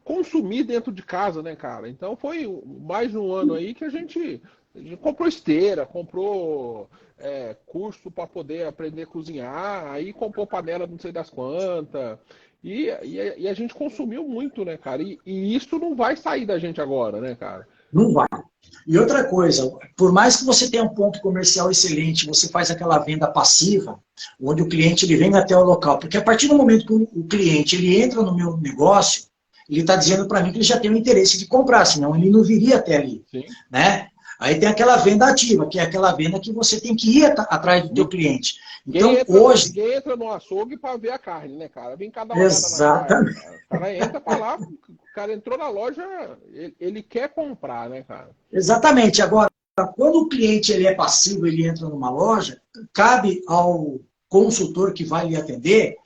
consumir dentro de casa, né, cara? Então foi mais de um ano aí que a gente comprou esteira, comprou curso para poder aprender a cozinhar, aí comprou panela não sei das quantas. E a gente consumiu muito, né, cara? E isso não vai sair da gente agora, né, cara? Não vai. E outra coisa, por mais que você tenha um ponto comercial excelente, você faz aquela venda passiva, onde o cliente ele vem até o local. Porque a partir do momento que o cliente ele entra no meu negócio, ele está dizendo para mim que ele já tem o interesse de comprar, senão ele não viria até ali. Sim. Né? Aí tem aquela venda ativa, que é aquela venda que você tem que ir atrás do teu cliente. Então, hoje... Ninguém entra no açougue para ver a carne, né, cara? Vem cá dar uma olhada na carne, Exatamente. cara. O cara entra para lá, o cara entrou na loja, ele quer comprar, né, cara? Exatamente. Agora, quando o cliente ele é passivo, ele entra numa loja, cabe ao consultor que vai lhe atender,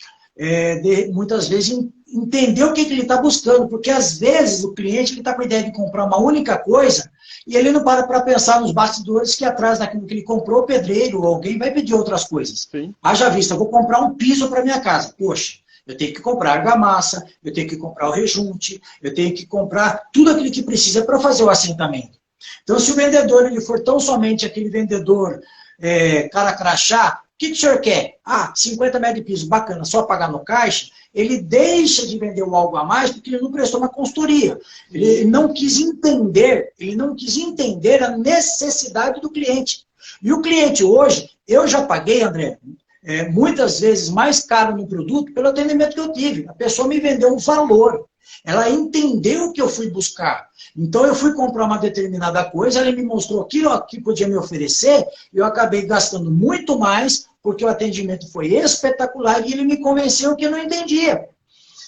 muitas vezes, entender o que ele está buscando, porque às vezes o cliente está com a ideia de comprar uma única coisa e ele não para pensar nos bastidores que atrás daquilo que ele comprou, o pedreiro ou alguém vai pedir outras coisas. Sim. Haja vista, eu vou comprar um piso para minha casa. Poxa, eu tenho que comprar argamassa, eu tenho que comprar o rejunte, eu tenho que comprar tudo aquilo que precisa para fazer o assentamento. Então, se o vendedor ele for tão somente aquele vendedor cara crachá, o que o senhor quer? 50 metros de piso, bacana, só pagar no caixa, ele deixa de vender o algo a mais porque ele não prestou uma consultoria. Ele não quis entender a necessidade do cliente. E o cliente hoje, eu já paguei, André, muitas vezes mais caro no produto pelo atendimento que eu tive. A pessoa me vendeu um valor. Ela entendeu o que eu fui buscar. Então, eu fui comprar uma determinada coisa, ela me mostrou aquilo que podia me oferecer, e eu acabei gastando muito mais porque o atendimento foi espetacular e ele me convenceu que eu não entendia.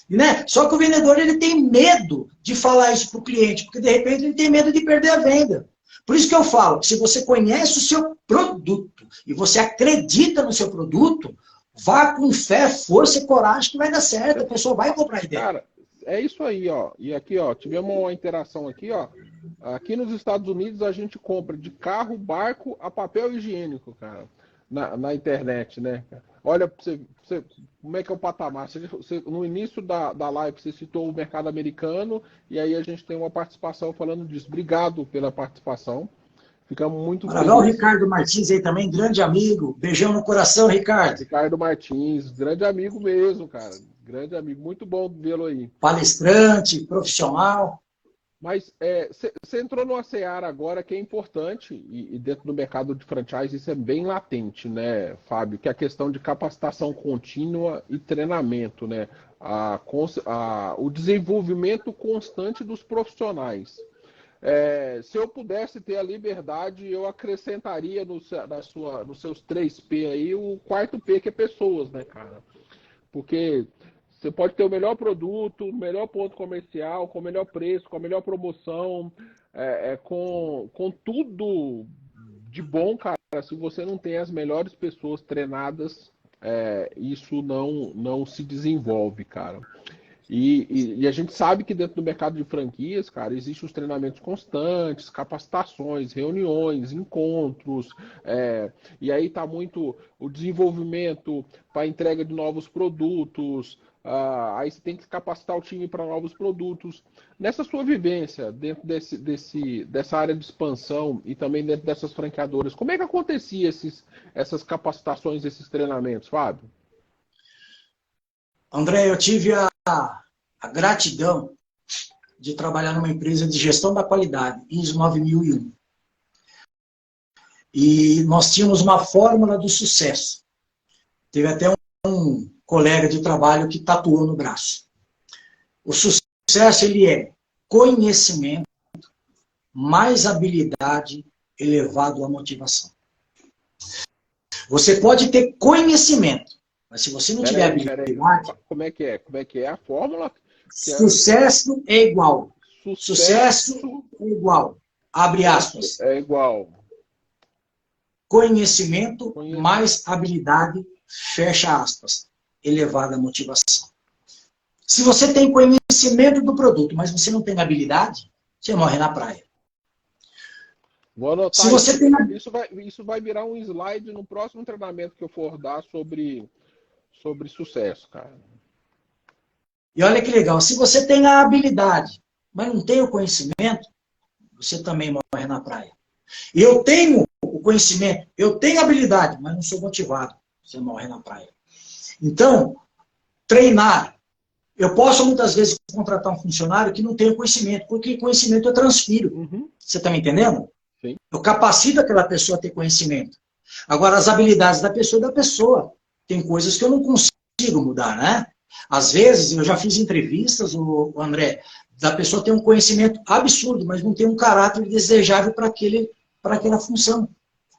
Né? Só que o vendedor ele tem medo de falar isso para o cliente, porque de repente ele tem medo de perder a venda. Por isso que eu falo, que se você conhece o seu produto e você acredita no seu produto, vá com fé, força e coragem que vai dar certo, a pessoa vai comprar a ideia. Cara, é isso aí, ó. E aqui, ó, tivemos uma interação aqui, ó. Aqui nos Estados Unidos a gente compra de carro, barco a papel higiênico, cara, na internet, né? Olha, como é que é o patamar. No início da live você citou o mercado americano e aí a gente tem uma participação falando disso. Obrigado pela participação. Ficamos muito Maravilha, o felizes. Ricardo Martins aí também, grande amigo. Beijão no coração, Ricardo. Ricardo Martins, grande amigo mesmo, cara. Grande amigo, muito bom vê-lo aí. Palestrante, profissional. Mas você entrou numa seara agora que é importante, e dentro do mercado de franchise isso é bem latente, né, Fábio? Que é a questão de capacitação contínua e treinamento, né? O desenvolvimento constante dos profissionais. Se eu pudesse ter a liberdade, eu acrescentaria nos seus 3P aí o quarto P, que é pessoas, né, cara? Porque você pode ter o melhor produto, o melhor ponto comercial, com o melhor preço, com a melhor promoção, com tudo de bom, cara. Se você não tem as melhores pessoas treinadas, isso não se desenvolve, cara. E a gente sabe que dentro do mercado de franquias, cara, existem os treinamentos constantes, capacitações, reuniões, encontros, e aí está muito o desenvolvimento para a entrega de novos produtos, aí você tem que capacitar o time para novos produtos. Nessa sua vivência, dentro dessa área de expansão e também dentro dessas franqueadoras, como é que acontecia essas capacitações, esses treinamentos, Fábio? André, eu tive a gratidão de trabalhar numa empresa de gestão da qualidade, ISO 9001. E nós tínhamos uma fórmula do sucesso. Teve até um colega de trabalho que tatuou no braço. O sucesso, ele é conhecimento mais habilidade elevado à motivação. Você pode ter conhecimento, mas se você não tiver habilidade... Como é que é? Como é que é a fórmula? Sucesso é igual. Sucesso é igual. Abre aspas. É igual. Conhecimento mais habilidade, fecha aspas. Elevada motivação. Se você tem conhecimento do produto, mas você não tem habilidade, você morre na praia. Vou anotar. Se você tem... Isso vai virar um slide no próximo treinamento que eu for dar sobre sucesso, cara. E olha que legal, se você tem a habilidade, mas não tem o conhecimento, você também morre na praia. Eu tenho o conhecimento, eu tenho a habilidade, mas não sou motivado, você morre na praia. Então, treinar. Eu posso muitas vezes contratar um funcionário que não tem o conhecimento, porque conhecimento eu transfiro. Uhum. Você está me entendendo? Sim. Eu capacito aquela pessoa a ter conhecimento. Agora, as habilidades da pessoa é da pessoa. Tem coisas que eu não consigo mudar, né? Às vezes, eu já fiz entrevistas, o André, da pessoa ter um conhecimento absurdo, mas não tem um caráter desejável para aquela função,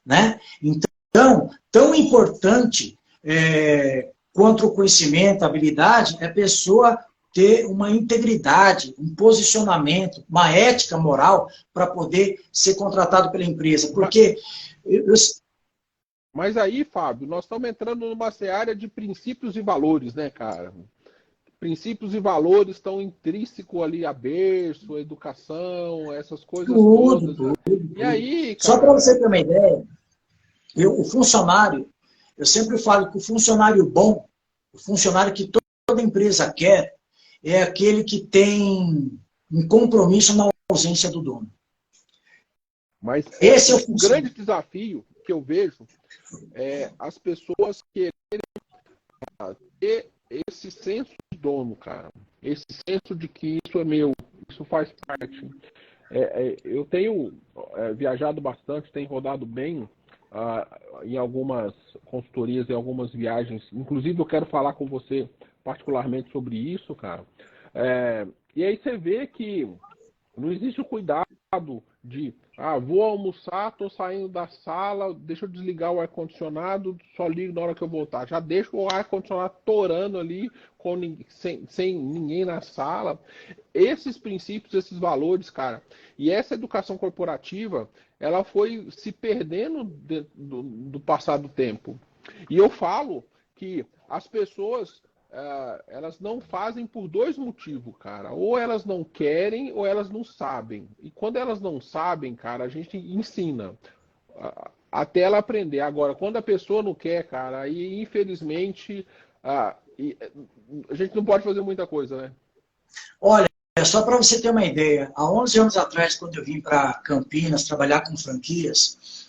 né? Então, tão importante quanto o conhecimento, a habilidade, é a pessoa ter uma integridade, um posicionamento, uma ética moral para poder ser contratado pela empresa. Porque... Mas aí, Fábio, nós estamos entrando numa seara de princípios e valores, né, cara? Princípios e valores estão intrínsecos ali a berço, a educação, essas coisas todas. Tudo. E aí, cara... Só para você ter uma ideia, o funcionário, eu sempre falo que o funcionário bom, o funcionário que toda empresa quer, é aquele que tem um compromisso na ausência do dono. Mas esse é o grande desafio que eu vejo é as pessoas quererem ter esse senso de dono, cara. Esse senso de que isso é meu, isso faz parte. Eu tenho viajado bastante, tenho rodado bem em algumas consultorias, em algumas viagens. Inclusive, eu quero falar com você particularmente sobre isso, cara. E aí você vê que não existe o cuidado de vou almoçar, estou saindo da sala, deixa eu desligar o ar-condicionado, só ligo na hora que eu voltar. Já deixo o ar-condicionado torando ali, sem ninguém na sala. Esses princípios, esses valores, cara, e essa educação corporativa, ela foi se perdendo do passar do tempo. E eu falo que as pessoas elas não fazem por dois motivos, cara. Ou elas não querem, ou elas não sabem. E quando elas não sabem, cara, a gente ensina até ela aprender. Agora, quando a pessoa não quer, cara, aí infelizmente a gente não pode fazer muita coisa, né? Olha, só para você ter uma ideia, há 11 anos atrás, quando eu vim para Campinas trabalhar com franquias,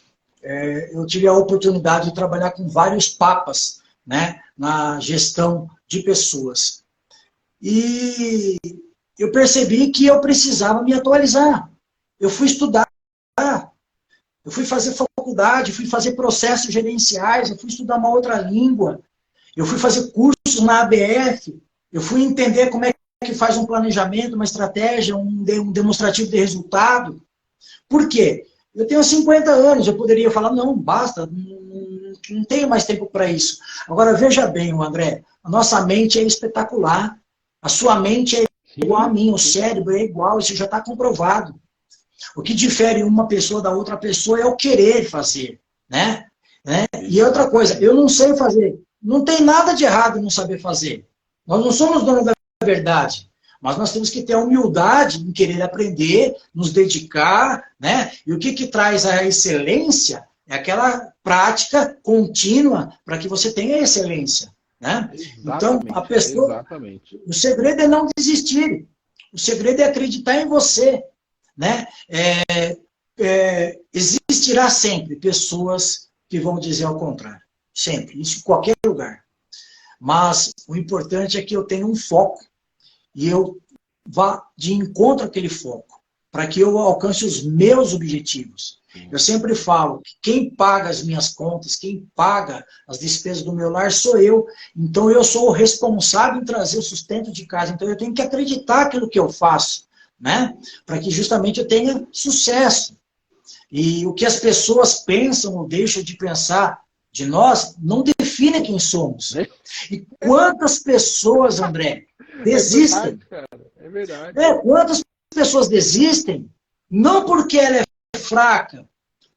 eu tive a oportunidade de trabalhar com vários papas, né, na gestão de pessoas. E eu percebi que eu precisava me atualizar. Eu fui estudar, eu fui fazer faculdade, fui fazer processos gerenciais, eu fui estudar uma outra língua, eu fui fazer cursos na ABF, eu fui entender como é que faz um planejamento, uma estratégia, um demonstrativo de resultado. Por quê? Eu tenho 50 anos, eu poderia falar, não, basta, não tenho mais tempo para isso. Agora, veja bem, André, a nossa mente é espetacular, a sua mente é igual a minha, o cérebro é igual, isso já está comprovado. O que difere uma pessoa da outra pessoa é o querer fazer, né? E outra coisa, eu não sei fazer. Não tem nada de errado em não saber fazer. Nós não somos donos da verdade. Mas nós temos que ter a humildade em querer aprender, nos dedicar, né? E o que traz a excelência é aquela prática contínua para que você tenha excelência, né? Então, a pessoa... Exatamente. O segredo é não desistir. O segredo é acreditar em você, né? Existirá sempre pessoas que vão dizer ao contrário. Sempre. Isso em qualquer lugar. Mas o importante é que eu tenha um foco e eu vá de encontro àquele foco, para que eu alcance os meus objetivos. Eu sempre falo que quem paga as minhas contas, quem paga as despesas do meu lar sou eu. Então eu sou o responsável em trazer o sustento de casa. Então eu tenho que acreditar naquilo que eu faço, né? Para que justamente eu tenha sucesso. E o que as pessoas pensam ou deixam de pensar de nós não define quem somos. E quantas pessoas, André, desistem? É verdade. Quantas pessoas desistem? Não porque ela é fraca,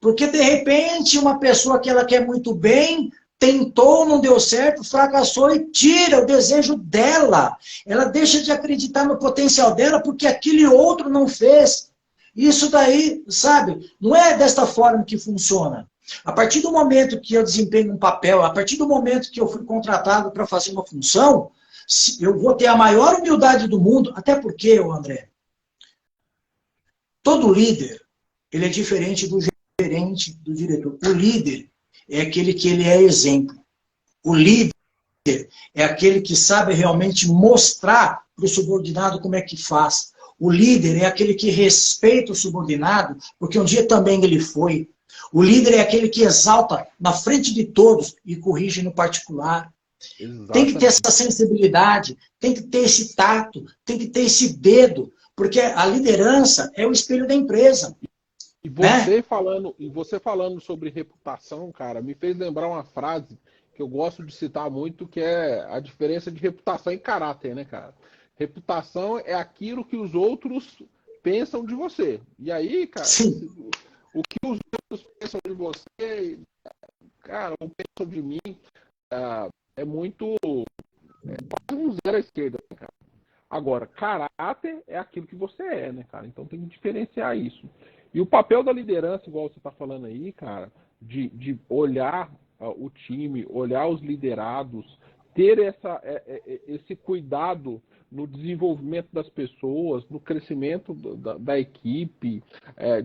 porque de repente uma pessoa que ela quer muito bem, tentou, não deu certo, fracassou e tira o desejo dela. Ela deixa de acreditar no potencial dela porque aquele outro não fez. Isso daí, sabe, não é desta forma que funciona. A partir do momento que eu desempenho um papel, a partir do momento que eu fui contratado para fazer uma função, eu vou ter a maior humildade do mundo, até porque, André, todo líder, ele é diferente do gerente, do diretor. O líder é aquele que ele é exemplo. O líder é aquele que sabe realmente mostrar para o subordinado como é que faz. O líder é aquele que respeita o subordinado, porque um dia também ele foi. O líder é aquele que exalta na frente de todos e corrige no particular. Exatamente. Tem que ter essa sensibilidade, tem que ter esse tato, tem que ter esse dedo, porque a liderança é o espelho da empresa. E você falando sobre reputação, cara, me fez lembrar uma frase que eu gosto de citar muito, que é a diferença de reputação e caráter, né, cara? Reputação é aquilo que os outros pensam de você. E aí, cara, o que os outros pensam de você, cara, ou pensam de mim, é muito... quase um zero à esquerda, né, cara? Agora, caráter é aquilo que você é, né, cara? Então tem que diferenciar isso. E o papel da liderança, igual você está falando aí, cara, de olhar o time, olhar os liderados, ter esse cuidado no desenvolvimento das pessoas, no crescimento da equipe,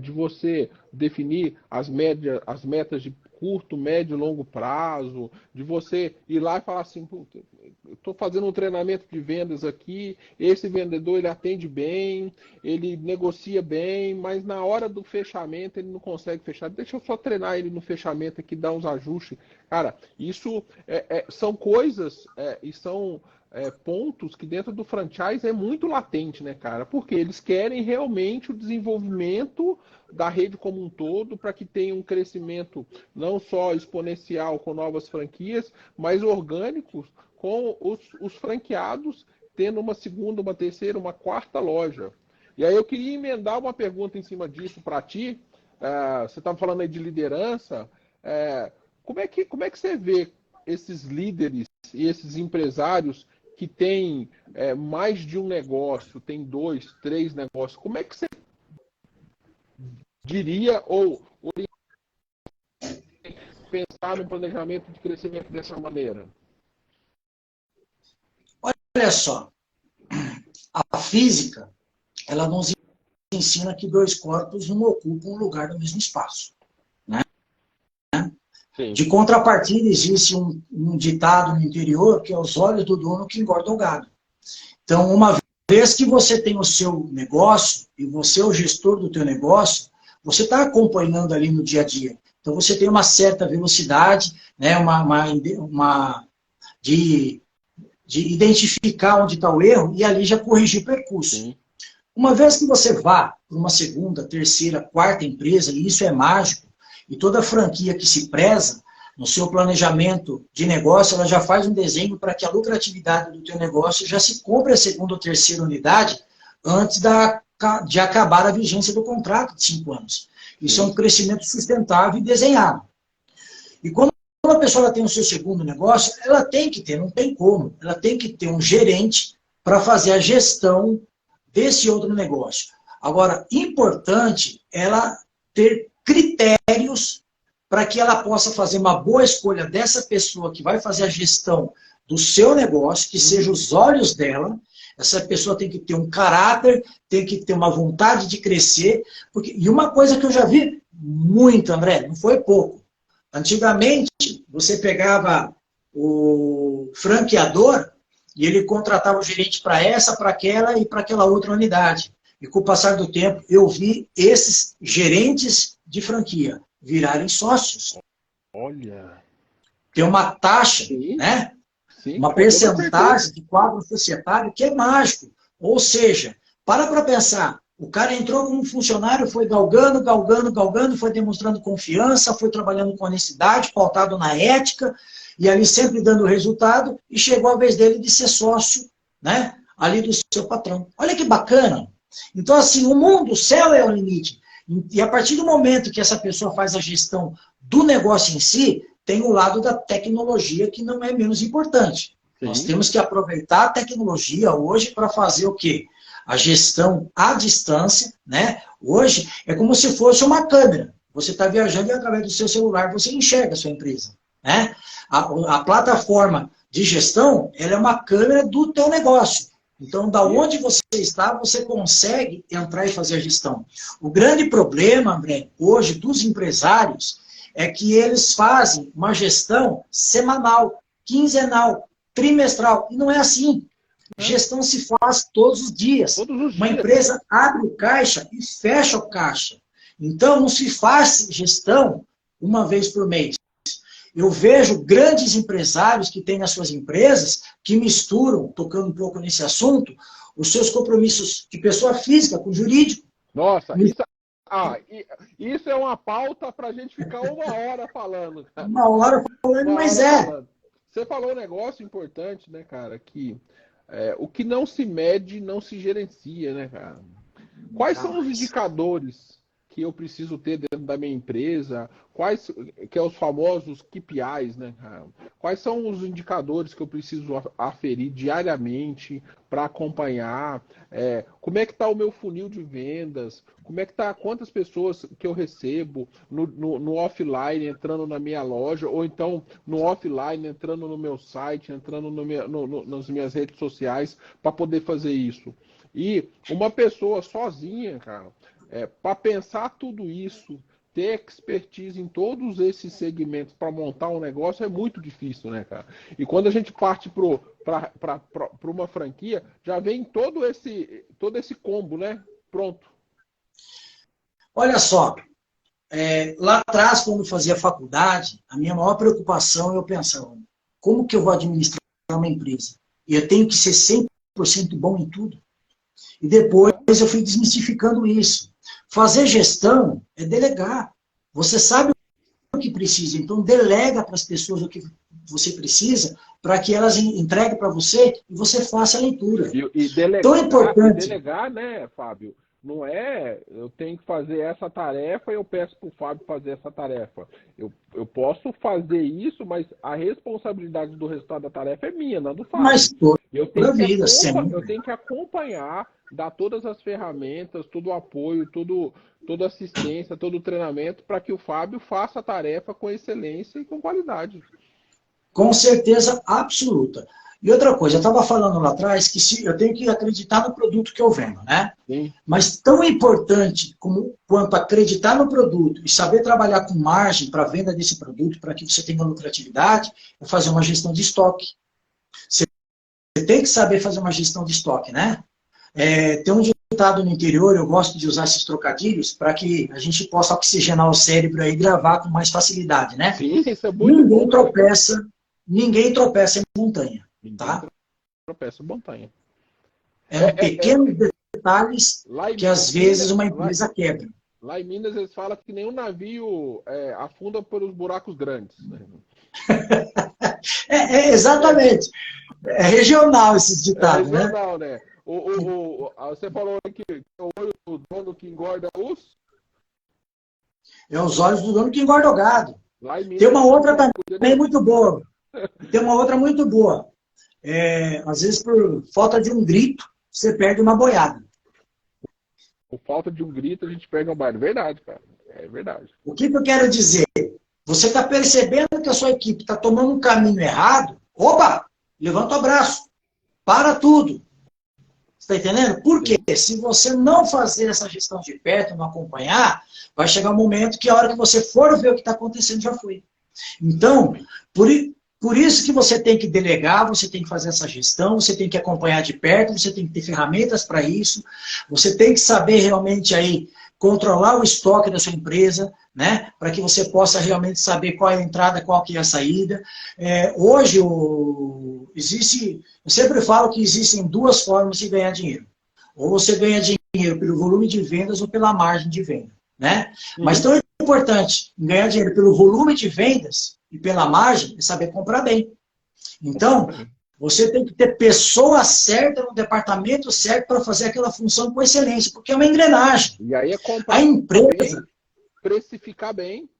de você definir as metas de curto, médio e longo prazo, de você ir lá e falar assim, estou fazendo um treinamento de vendas aqui, esse vendedor ele atende bem, ele negocia bem, mas na hora do fechamento ele não consegue fechar. Deixa eu só treinar ele no fechamento aqui, dar uns ajustes. Cara, isso são coisas e são pontos que dentro do franchise é muito latente, né, cara? Porque eles querem realmente o desenvolvimento da rede como um todo para que tenha um crescimento não só exponencial com novas franquias, mas orgânicos com os franqueados tendo uma segunda, uma terceira, uma quarta loja. E aí eu queria emendar uma pergunta em cima disso para ti. Você estava falando aí de liderança. Como é que você vê esses líderes e esses empresários que têm mais de um negócio, tem 2, 3 negócios? Como é que você diria ou pensar no planejamento de crescimento dessa maneira? Olha só, a física, ela nos ensina que dois corpos não ocupam um lugar no mesmo espaço. Né? Sim. De contrapartida, existe um ditado no interior que é os olhos do dono que engordam o gado. Então, uma vez que você tem o seu negócio e você é o gestor do teu negócio, você está acompanhando ali no dia a dia. Então, você tem uma certa velocidade, né, de identificar onde está o erro e ali já corrigir o percurso. Sim. Uma vez que você vá para uma segunda, terceira, quarta empresa, e isso é mágico, e toda franquia que se preza, no seu planejamento de negócio, ela já faz um desenho para que a lucratividade do teu negócio já se compre a segunda ou terceira unidade antes de acabar a vigência do contrato de 5 anos. Isso é um crescimento sustentável e desenhado. E quando a pessoa tem o seu segundo negócio, ela tem que ter, não tem como, ela tem que ter um gerente para fazer a gestão desse outro negócio. Agora, importante ela ter critérios para que ela possa fazer uma boa escolha dessa pessoa que vai fazer a gestão do seu negócio, que seja os olhos dela. Essa pessoa tem que ter um caráter, tem que ter uma vontade de crescer. E uma coisa que eu já vi muito, André, não foi pouco. Antigamente, você pegava o franqueador e ele contratava o gerente para essa, para aquela e para aquela outra unidade. E com o passar do tempo, eu vi esses gerentes de franquia virarem sócios. Olha. Tem uma taxa, Sim. né? Sim, uma percentagem de quadro societário que é mágico. Ou seja, para pensar, o cara entrou como funcionário, foi galgando, foi demonstrando confiança, foi trabalhando com honestidade, pautado na ética, e ali sempre dando resultado, e chegou a vez dele de ser sócio, né, ali do seu patrão. Olha que bacana. Então, assim, o mundo, o céu é o limite. E a partir do momento que essa pessoa faz a gestão do negócio em si, tem o lado da tecnologia que não é menos importante. Sim. Nós temos que aproveitar a tecnologia hoje para fazer o quê? A gestão à distância, né? Hoje é como se fosse uma câmera. Você está viajando e através do seu celular você enxerga a sua empresa, né? A plataforma de gestão, ela é uma câmera do teu negócio. Então, da onde você está, você consegue entrar e fazer a gestão. O grande problema, André, hoje dos empresários é que eles fazem uma gestão semanal, quinzenal, trimestral. E não é assim. Gestão se faz todos os dias. Uma empresa abre o caixa e fecha o caixa. Então, não se faz gestão uma vez por mês. Eu vejo grandes empresários que têm nas suas empresas que misturam, tocando um pouco nesse assunto, os seus compromissos de pessoa física com jurídico. Nossa, isso é uma pauta para a gente ficar 1 hora falando. Cara. 1 hora falando, mas falando. Você falou um negócio importante, né, cara, que o que não se mede não se gerencia, né, cara? Quais são os indicadores que eu preciso ter dentro da minha empresa? Quais que é os famosos KPIs, né, cara? Quais são os indicadores que eu preciso aferir diariamente para acompanhar? Como é que está o meu funil de vendas? Como é que está? Quantas pessoas que eu recebo no offline entrando na minha loja, ou então no offline entrando no meu site, entrando nas minhas redes sociais para poder fazer isso? E uma pessoa sozinha, cara, para pensar tudo isso, ter expertise em todos esses segmentos para montar um negócio é muito difícil, né, cara? E quando a gente parte para uma franquia, já vem todo esse combo, né? Pronto. Olha só, lá atrás, quando fazia faculdade, a minha maior preocupação, eu pensava, como que eu vou administrar uma empresa? e eu tenho que ser 100% bom em tudo. E depois eu fui desmistificando isso. Fazer gestão é delegar. Você sabe o que precisa, então delega para as pessoas o que você precisa, para que elas entreguem para você e você faça a leitura. E delegar, Tão importante. delegar, né, Fábio? Não é, eu tenho que fazer essa tarefa e eu peço para o Fábio fazer essa tarefa. Eu posso fazer isso, mas a responsabilidade do resultado da tarefa é minha, não do Fábio. Mas toda Eu tenho a vida, sempre. eu tenho que acompanhar, dar todas as ferramentas, todo o apoio, toda a assistência, todo o treinamento para que o Fábio faça a tarefa com excelência e com qualidade. Com certeza absoluta. E outra coisa, eu estava falando lá atrás que eu tenho que acreditar no produto que eu vendo, né? Sim. Mas tão importante quanto acreditar no produto e saber trabalhar com margem para a venda desse produto, para que você tenha lucratividade, é fazer uma gestão de estoque. Você tem que saber fazer uma gestão de estoque, né? Tem um ditado no interior, eu gosto de usar esses trocadilhos para que a gente possa oxigenar o cérebro aí e gravar com mais facilidade, né? Sim, isso é muito Ninguém bom, ninguém tropeça em montanha, tá? tropeça em montanha. Pequenos detalhes que às vezes uma Minas, empresa quebra. Lá em Minas eles falam que nenhum navio afunda pelos buracos grandes. Exatamente. É regional esses ditados, né? Regional, né? Você falou que o olho do dono que engorda os... É os olhos do dono que engorda o gado. Lá em Minas, tem uma outra também muito boa. Tem uma outra muito boa. Às vezes, por falta de um grito, você perde uma boiada. Por falta de um grito, a gente perde uma boiada. Verdade, cara. É verdade. O que eu quero dizer? Você está percebendo que a sua equipe está tomando um caminho errado? Opa! Levanta o braço. Para tudo. Você está entendendo? Por quê? Se você não fazer essa gestão de perto, não acompanhar, vai chegar um momento que a hora que você for ver o que está acontecendo, já foi. Então, por isso que você tem que delegar, você tem que fazer essa gestão, você tem que acompanhar de perto, você tem que ter ferramentas para isso, você tem que saber realmente aí controlar o estoque da sua empresa, né, para que você possa realmente saber qual é a entrada, qual que é a saída. Hoje, eu sempre falo que existem duas formas de ganhar dinheiro. Ou você ganha dinheiro pelo volume de vendas ou pela margem de venda, né? Mas tão importante em ganhar dinheiro pelo volume de vendas e pela margem é saber comprar bem. Então, você tem que ter pessoa certa no departamento certo para fazer aquela função com excelência, porque é uma engrenagem. E aí é comprar a empresa bem, precificar bem.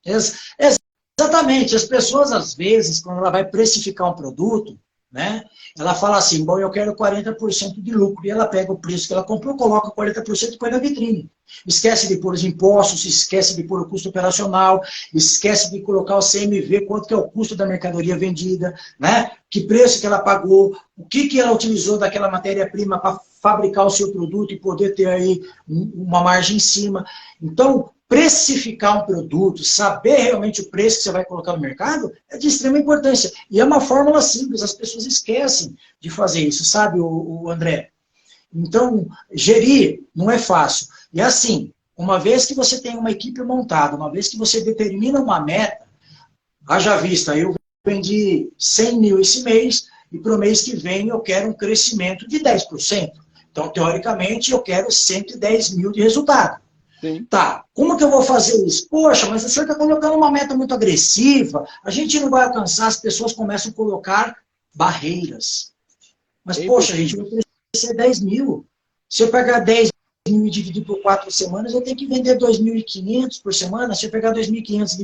Exatamente. As pessoas, às vezes, quando ela vai precificar um produto, né, ela fala assim, bom, eu quero 40% de lucro. E ela pega o preço que ela comprou, coloca 40% e põe na vitrine. Esquece de pôr os impostos, esquece de pôr o custo operacional, esquece de colocar o CMV, quanto que é o custo da mercadoria vendida, né? Que preço que ela pagou, o que ela utilizou daquela matéria-prima para fabricar o seu produto e poder ter aí uma margem em cima. Então, precificar um produto, saber realmente o preço que você vai colocar no mercado, é de extrema importância. E é uma fórmula simples, as pessoas esquecem de fazer isso, sabe, o André? Então, gerir não é fácil. E assim, uma vez que você tem uma equipe montada, uma vez que você determina uma meta, haja vista, eu vendi 100 mil esse mês, e para o mês que vem eu quero um crescimento de 10%. Então, teoricamente, eu quero 110 mil de resultado. Sim. Tá, como que eu vou fazer isso? Poxa, mas o senhor está colocando uma meta muito agressiva, a gente não vai alcançar, as pessoas começam a colocar barreiras. Mas, poxa, a gente vai crescer 10 mil. Se eu pegar 10 mil e dividir por 4 semanas, eu tenho que vender 2.500 por semana. Se eu pegar 2.500 e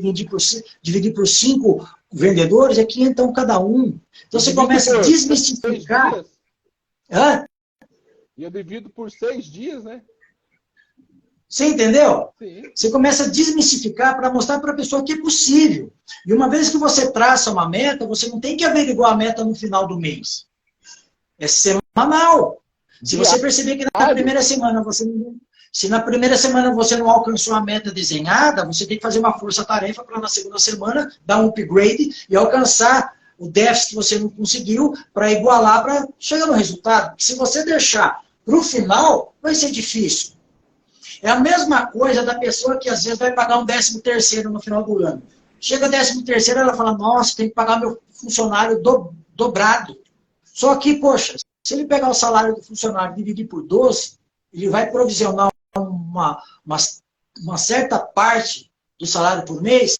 dividir por 5 vendedores, é 500 cada um. Então você começa a desmistificar. E eu divido por 6 dias, né? Você entendeu? Sim. Você começa a desmistificar para mostrar para a pessoa que é possível. E uma vez que você traça uma meta, você não tem que averiguar a meta no final do mês. É semanal. Se você perceber que na primeira semana você não alcançou a meta desenhada, você tem que fazer uma força-tarefa para na segunda semana dar um upgrade e alcançar o déficit que você não conseguiu para igualar, para chegar no resultado. Se você deixar para o final, vai ser difícil. É a mesma coisa da pessoa que às vezes vai pagar um 13º no final do ano. Chega o 13º, ela fala, nossa, tem que pagar meu funcionário dobrado. Só que, poxa, se ele pegar o salário do funcionário e dividir por 12, ele vai provisionar uma certa parte do salário por mês,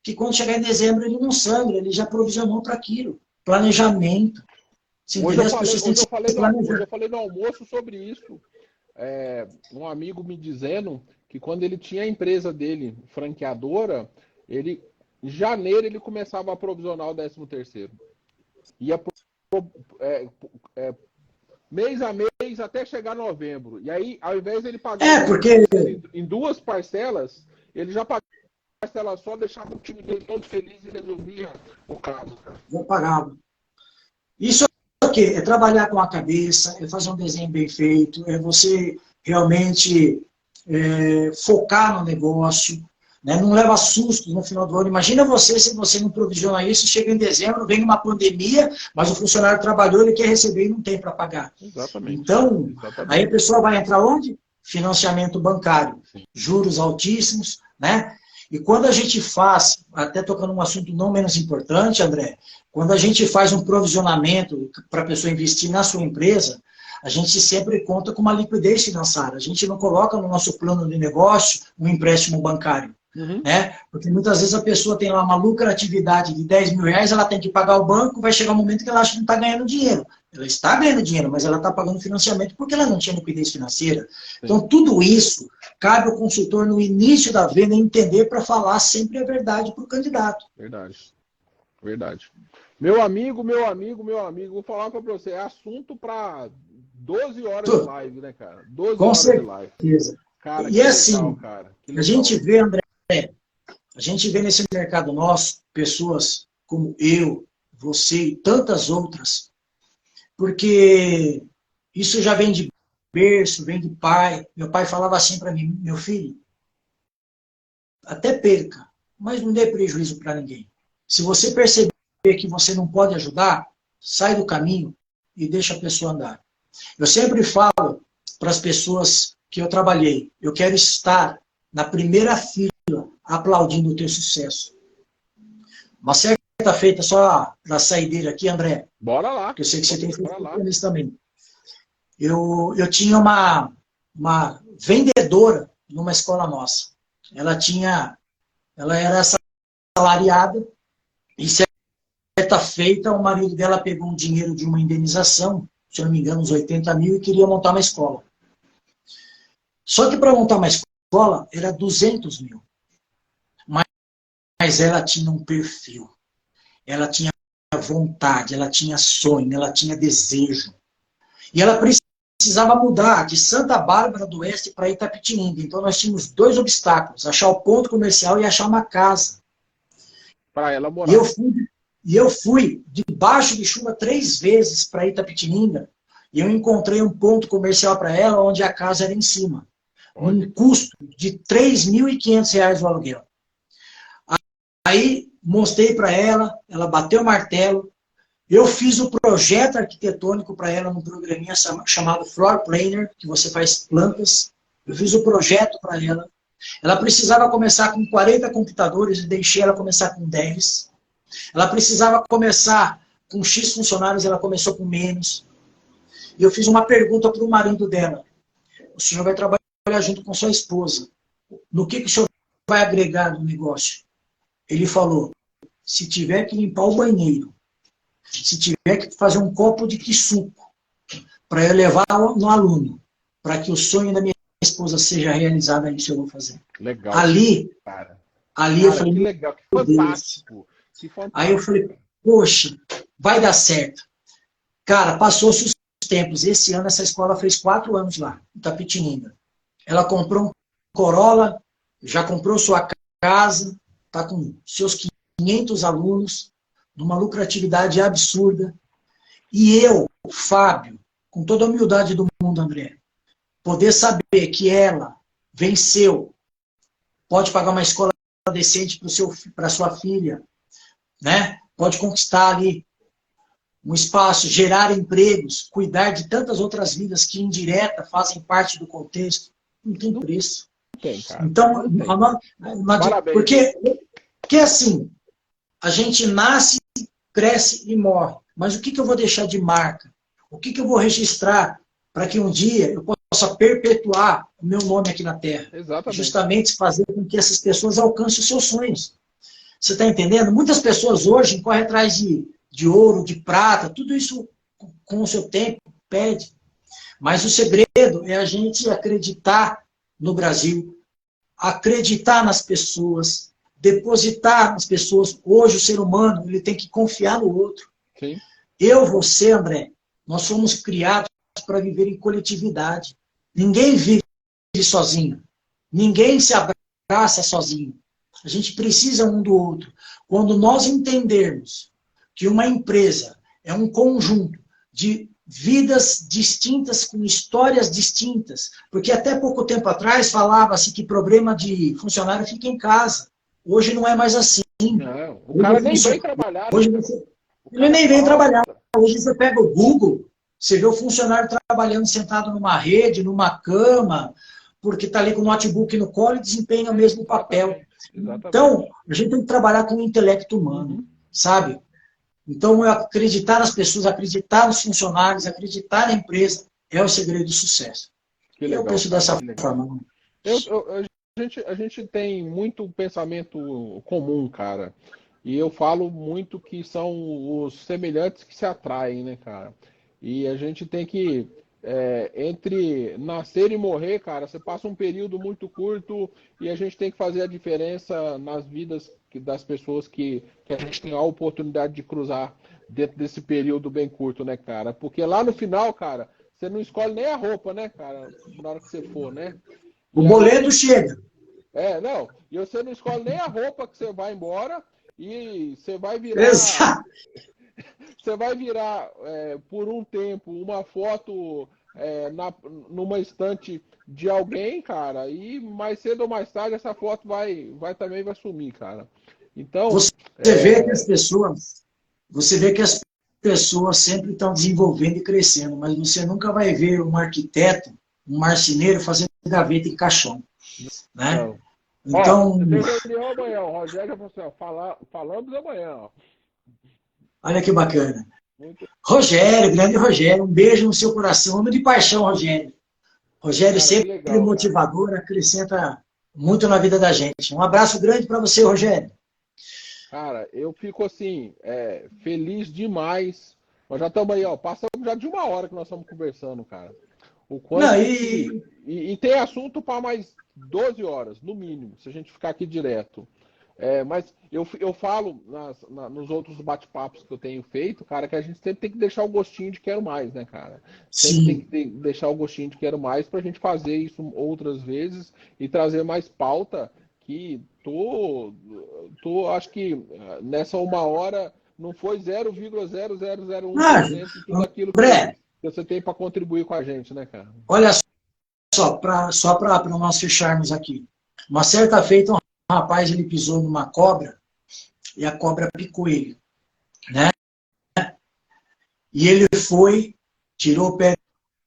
que quando chegar em dezembro ele não sangra, ele já provisionou para aquilo. Planejamento. Hoje eu falei no almoço sobre isso. Um amigo me dizendo que quando ele tinha a empresa dele, franqueadora, em janeiro ele começava a provisionar o 13º. Ia mês a mês até chegar novembro. E aí, ao invés de ele pagar em 2 parcelas, ele já pagava uma parcela só, deixava o time dele todo feliz e resolvia o caso. Já pagava. Isso é o quê? É trabalhar com a cabeça, é fazer um desenho bem feito, é você realmente focar no negócio, né? Não leva susto no final do ano. Imagina você, se você não provisiona isso, chega em dezembro, vem uma pandemia, mas o funcionário trabalhou, ele quer receber e não tem para pagar. Exatamente. Então, Exatamente. Aí a pessoa vai entrar onde? Financiamento bancário. Sim. Juros altíssimos, né? E quando a gente faz, até tocando um assunto não menos importante, André, quando a gente faz um provisionamento para a pessoa investir na sua empresa, a gente sempre conta com uma liquidez financeira. A gente não coloca no nosso plano de negócio um empréstimo bancário. Né? Porque muitas vezes a pessoa tem lá uma lucratividade de 10 mil reais, ela tem que pagar o banco, vai chegar um momento que ela acha que não está ganhando dinheiro. Ela está ganhando dinheiro, mas ela está pagando financiamento porque ela não tinha liquidez financeira. Sim. Então, tudo isso cabe ao consultor no início da venda entender para falar sempre a verdade para o candidato. Verdade. Verdade. Meu amigo, vou falar para você, é assunto para 12 horas de live, né, cara? 12 Com horas certeza. de live. Cara, e assim, legal, cara. A gente vê, André, a gente vê nesse mercado nosso pessoas como eu, você e tantas outras, porque isso já vem de berço, vem de pai. Meu pai falava assim para mim, meu filho, até perca, mas não dê prejuízo para ninguém. Se você perceber que você não pode ajudar, sai do caminho e deixa a pessoa andar. Eu sempre falo para as pessoas que eu trabalhei, eu quero estar na primeira fila aplaudindo o teu sucesso. Uma certa feita, só para saideira aqui, André. Bora lá. Porque eu sei que você tem feito isso também. Eu tinha uma vendedora numa escola nossa. Ela era assalariada e certa feita o marido dela pegou um dinheiro de uma indenização, se eu não me engano, uns 80 mil, e queria montar uma escola. Só que para montar uma escola era 200 mil. Mas ela tinha um perfil. Ela tinha vontade, ela tinha sonho, ela tinha desejo. E ela precisava mudar de Santa Bárbara do Oeste para Itapetininga. Então nós tínhamos 2 obstáculos, achar o ponto comercial e achar uma casa. Para ela morar. E eu fui debaixo de chuva 3 vezes para Itapetininga e eu encontrei um ponto comercial para ela onde a casa era em cima. Um custo de R$ 3.500 o aluguel. Aí mostrei para ela, ela bateu o martelo, eu fiz o projeto arquitetônico para ela num programinha chamado Floor Planner, que você faz plantas. Eu fiz o projeto para ela. Ela precisava começar com 40 computadores e deixei ela começar com 10. Ela precisava começar com X funcionários, ela começou com menos. E eu fiz uma pergunta para o marido dela. O senhor vai trabalhar junto com sua esposa. No que o senhor vai agregar no negócio? Ele falou, se tiver que limpar o banheiro, se tiver que fazer um copo de suco para eu levar no aluno, para que o sonho da minha esposa seja realizado, isso eu vou fazer. Legal. Ali eu falei, que legal, que fantástico. Aí eu falei, poxa, vai dar certo. Cara, passou-se os tempos. Esse ano essa escola fez 4 anos lá, em Itapetininga. Ela comprou um Corolla, já comprou sua casa, está com seus 500 alunos, numa lucratividade absurda. E eu, Fábio, com toda a humildade do mundo, André, poder saber que ela venceu, pode pagar uma escola decente para sua filha, né? Pode conquistar ali um espaço, gerar empregos, cuidar de tantas outras vidas que indireta fazem parte do contexto, não tem preço. Tem, cara. Então, porque assim, a gente nasce, cresce e morre. mas o que, que eu vou deixar de marca? O que, que eu vou registrar para que um dia eu possa perpetuar o meu nome aqui na Terra? Exatamente. Justamente fazer com que essas pessoas alcancem os seus sonhos. Você está entendendo? Muitas pessoas hoje correm atrás de ouro, de prata, tudo isso com o seu tempo pede. Mas o segredo é a gente acreditar no Brasil, acreditar nas pessoas, depositar nas pessoas. Hoje o ser humano ele tem que confiar no outro. Sim. Eu, você, André, nós somos criados para viver em coletividade. Ninguém vive sozinho. Ninguém se abraça sozinho. A gente precisa um do outro. Quando nós entendermos que uma empresa é um conjunto de vidas distintas, com histórias distintas, porque até pouco tempo atrás falava-se que problema de funcionário fica em casa. Hoje não é mais assim. Não, o cara nem vem trabalhar. Hoje ele nem vem trabalhar. Hoje você pega o Google, você vê o funcionário trabalhando sentado numa rede, numa cama, porque está ali com o notebook no colo e desempenha o mesmo papel. Exatamente. Então, a gente tem que trabalhar com o intelecto humano, sabe? Então, acreditar nas pessoas, acreditar nos funcionários, acreditar na empresa é o segredo do sucesso. Que legal, eu penso dessa forma. A gente tem muito pensamento comum, cara. E eu falo muito que são os semelhantes que se atraem, né, cara? E a gente tem que, entre nascer e morrer, cara, você passa um período muito curto e a gente tem que fazer a diferença nas vidas das pessoas que a gente tem a oportunidade de cruzar dentro desse período bem curto, né, cara? Porque lá no final, cara, você não escolhe nem a roupa, né, cara, na hora que você for, né? O boleto chega. Não. E você não escolhe nem a roupa que você vai embora e você vai virar... Exato. Você vai virar, por um tempo, uma foto numa estante de alguém, cara, e mais cedo ou mais tarde essa foto também vai sumir, cara. Então... Você vê que as pessoas sempre estão desenvolvendo e crescendo, mas você nunca vai ver um arquiteto, um marceneiro fazendo gaveta em caixão. Né? Não. Então... Tem reunião amanhã, o Rogério já falamos amanhã. Ó. Olha que bacana. Rogério, grande Rogério, um beijo no seu coração, homem de paixão, Rogério. Rogério, cara, sempre legal, motivador, cara. Acrescenta muito na vida da gente. Um abraço grande para você, Rogério. Cara, eu fico assim, feliz demais. Nós já estamos aí, ó, passamos já de 1 hora que nós estamos conversando, cara. O quanto Não, e tem assunto para mais 12 horas, no mínimo, se a gente ficar aqui direto. Mas eu falo nos outros bate-papos que eu tenho feito, cara, que a gente sempre tem que deixar o gostinho de quero mais, né, cara? Sempre tem que deixar o gostinho de quero mais pra gente fazer isso outras vezes e trazer mais pauta que acho que nessa 1 hora não foi 0,0001% de tudo aquilo que você tem para contribuir com a gente, né, cara? Olha só para nós fecharmos aqui. Uma certa feita, um rapaz ele pisou numa cobra e a cobra picou ele, né? E ele foi, tirou o pé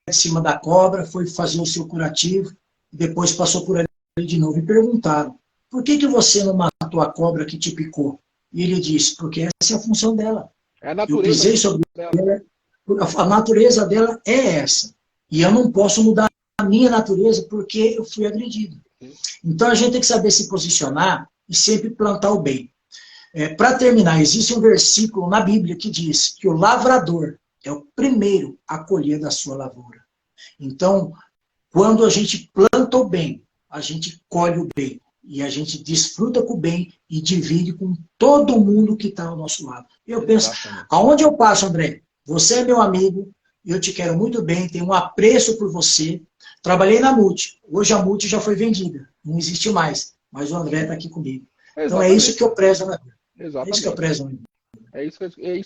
de cima da cobra, foi fazer o seu curativo, e depois passou por ali de novo e perguntaram: por que você não matou a cobra que te picou? E ele disse: porque essa é a função dela. Eu pisei sobre ela, a natureza dela é essa. E eu não posso mudar a minha natureza porque eu fui agredido. Então a gente tem que saber se posicionar e sempre plantar o bem. Para terminar, existe um versículo na Bíblia que diz que o lavrador é o primeiro a colher da sua lavoura. Então, quando a gente planta o bem, a gente colhe o bem. E a gente desfruta com o bem e divide com todo mundo que está ao nosso lado. Eu penso, aonde eu passo, André, você é meu amigo, eu te quero muito bem, tenho um apreço por você. Trabalhei na Multi. Hoje a Multi já foi vendida. Não existe mais. Mas o André está aqui comigo. Então é isso que eu prezo na vida. Exatamente. É isso que eu prezo na vida. É isso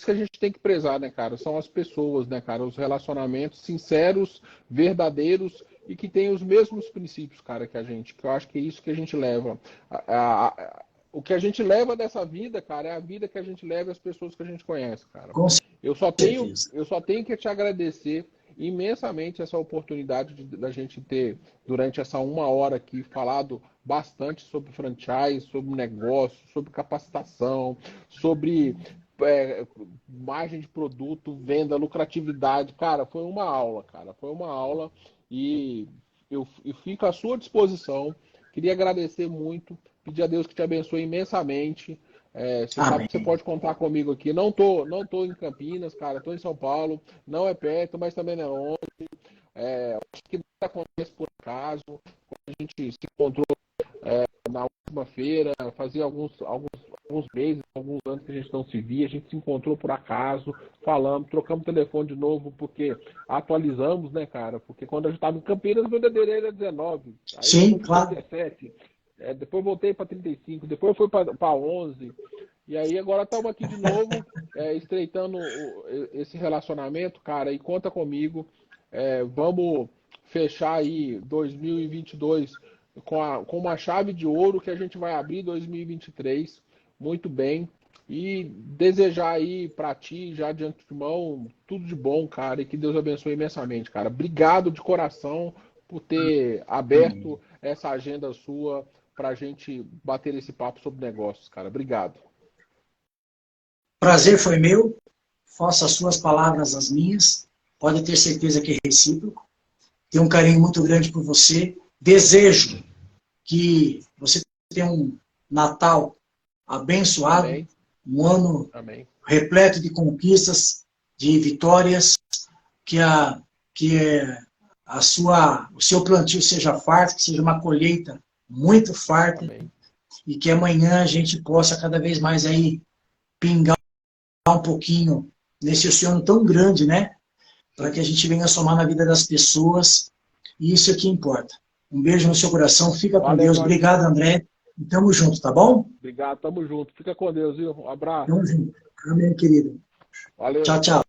que a gente tem que prezar, né, cara? São as pessoas, né, cara? Os relacionamentos sinceros, verdadeiros e que têm os mesmos princípios, cara, que a gente. Que eu acho que é isso que a gente leva. O que a gente leva dessa vida, cara, é a vida que a gente leva às pessoas que a gente conhece, cara. Eu só tenho que te agradecer imensamente essa oportunidade da gente ter, durante essa 1 hora aqui, falado bastante sobre franchise, sobre negócio, sobre capacitação, sobre margem de produto, venda, lucratividade. Cara, foi uma aula, cara. Foi uma aula e eu fico à sua disposição. Queria agradecer muito, pedir a Deus que te abençoe imensamente. Você sabe que você Amém. pode contar comigo aqui. Não tô em Campinas, cara. Tô em São Paulo. Não é perto, mas também não é longe. Acho que nada acontece por acaso. Quando a gente se encontrou na última feira, fazia alguns meses, alguns anos que a gente não se via, a gente se encontrou por acaso, falamos, trocamos telefone de novo, porque atualizamos, né, cara? Porque quando a gente estava em Campinas, meu DDD era 19, aí eu Sim, fui para claro. 17, depois voltei para 35, depois fui para 11, e aí agora estamos aqui de novo, estreitando esse relacionamento, cara, e conta comigo, vamos fechar aí 2022 com uma chave de ouro que a gente vai abrir 2023 muito bem. E desejar aí para ti, já de antemão, tudo de bom, cara, e que Deus abençoe imensamente, cara. Obrigado de coração por ter aberto essa agenda sua para a gente bater esse papo sobre negócios, cara. Obrigado. Prazer foi meu. Faça as suas palavras as minhas. Pode ter certeza que é recíproco. Tenho um carinho muito grande por você. Desejo que você tenha um Natal abençoado, Amém. um ano Amém. repleto de conquistas, de vitórias, que o seu plantio seja farto, que seja uma colheita muito farta, Amém. e que amanhã a gente possa cada vez mais aí pingar um pouquinho nesse oceano tão grande, né? Para que a gente venha somar na vida das pessoas, e isso é que importa. Um beijo no seu coração, fica com Valeu, Deus. meu amigo. Obrigado, André. E tamo junto, tá bom? Obrigado, tamo junto. Fica com Deus, viu? Um abraço. Tamo junto. Amém, querido. Valeu. Tchau, tchau.